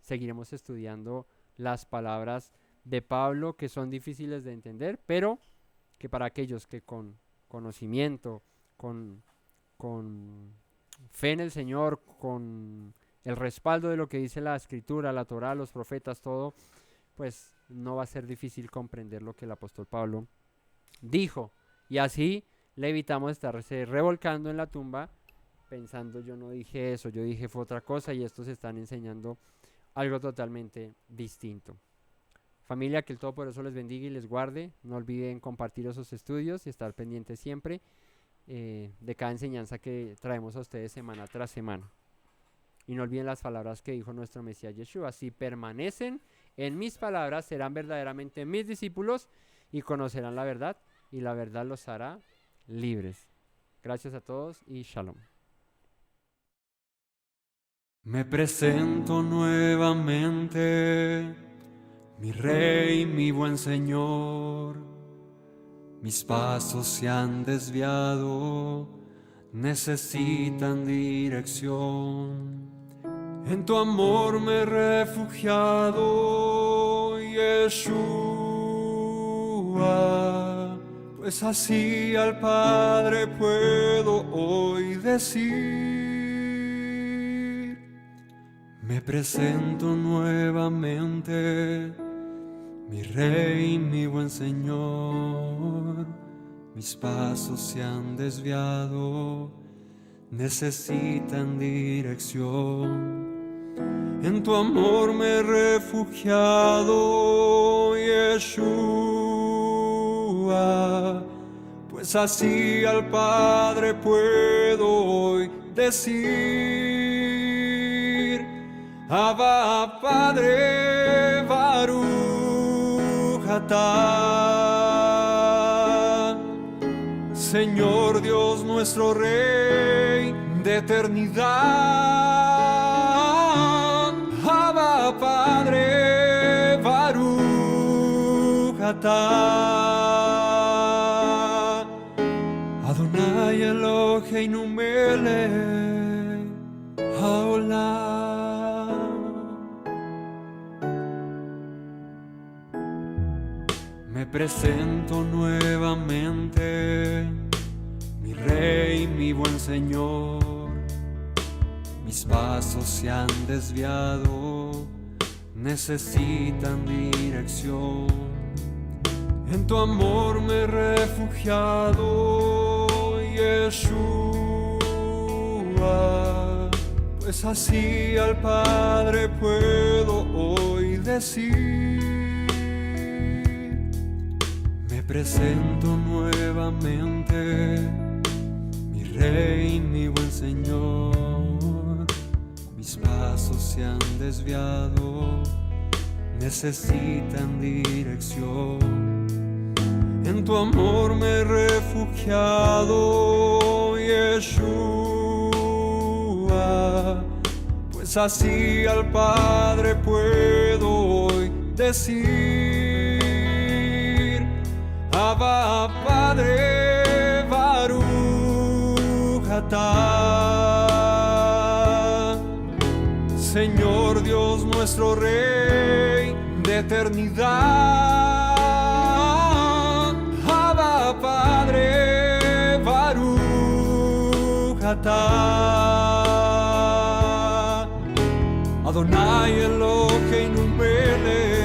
seguiremos estudiando las palabras de Pablo que son difíciles de entender, pero que para aquellos que con conocimiento, con fe en el Señor, con el respaldo de lo que dice la Escritura, la Torá, los profetas, todo, pues no va a ser difícil comprender lo que el apóstol Pablo dijo. Y así le evitamos estarse revolcando en la tumba pensando yo no dije eso, yo dije fue otra cosa y estos están enseñando algo totalmente distinto. Familia, que el Todopoderoso les bendiga y les guarde. No olviden compartir esos estudios y estar pendientes siempre de cada enseñanza que traemos a ustedes semana tras semana. Y no olviden las palabras que dijo nuestro Mesías Yeshua. Si permanecen en mis palabras, serán verdaderamente mis discípulos y conocerán la verdad, y la verdad los hará libres. Gracias a todos y shalom. Me presento nuevamente, mi Rey, mi buen Señor. Mis pasos se han desviado necesitan dirección. En tu amor me he refugiado, Yeshua, pues así al Padre puedo hoy decir: me presento nuevamente, mi Rey, mi buen Señor. Mis pasos se han desviado, necesitan dirección. En tu amor me he refugiado, Yeshua, pues así al Padre puedo hoy decir: Abba, Padre, Baruch atah. Señor Dios nuestro Rey de eternidad, Abba, Padre, Baruch atah. Adonai Eloheinu melech haolam. Me presento nuevamente, mi Rey, mi buen Señor. Mis pasos se han desviado, necesitan dirección. En tu amor me he refugiado, Yeshua, pues así al Padre puedo hoy decir: me presento nuevamente, mi Rey, mi buen Señor. Mis pasos se han desviado, necesitan dirección. En tu amor me he refugiado, Yeshua, pues así al Padre puedo hoy decir: Abba, Padre, Baruch atah. Señor Dios nuestro Rey de eternidad, Abba, Padre, Baruch atah. Adonai Eloheinu melech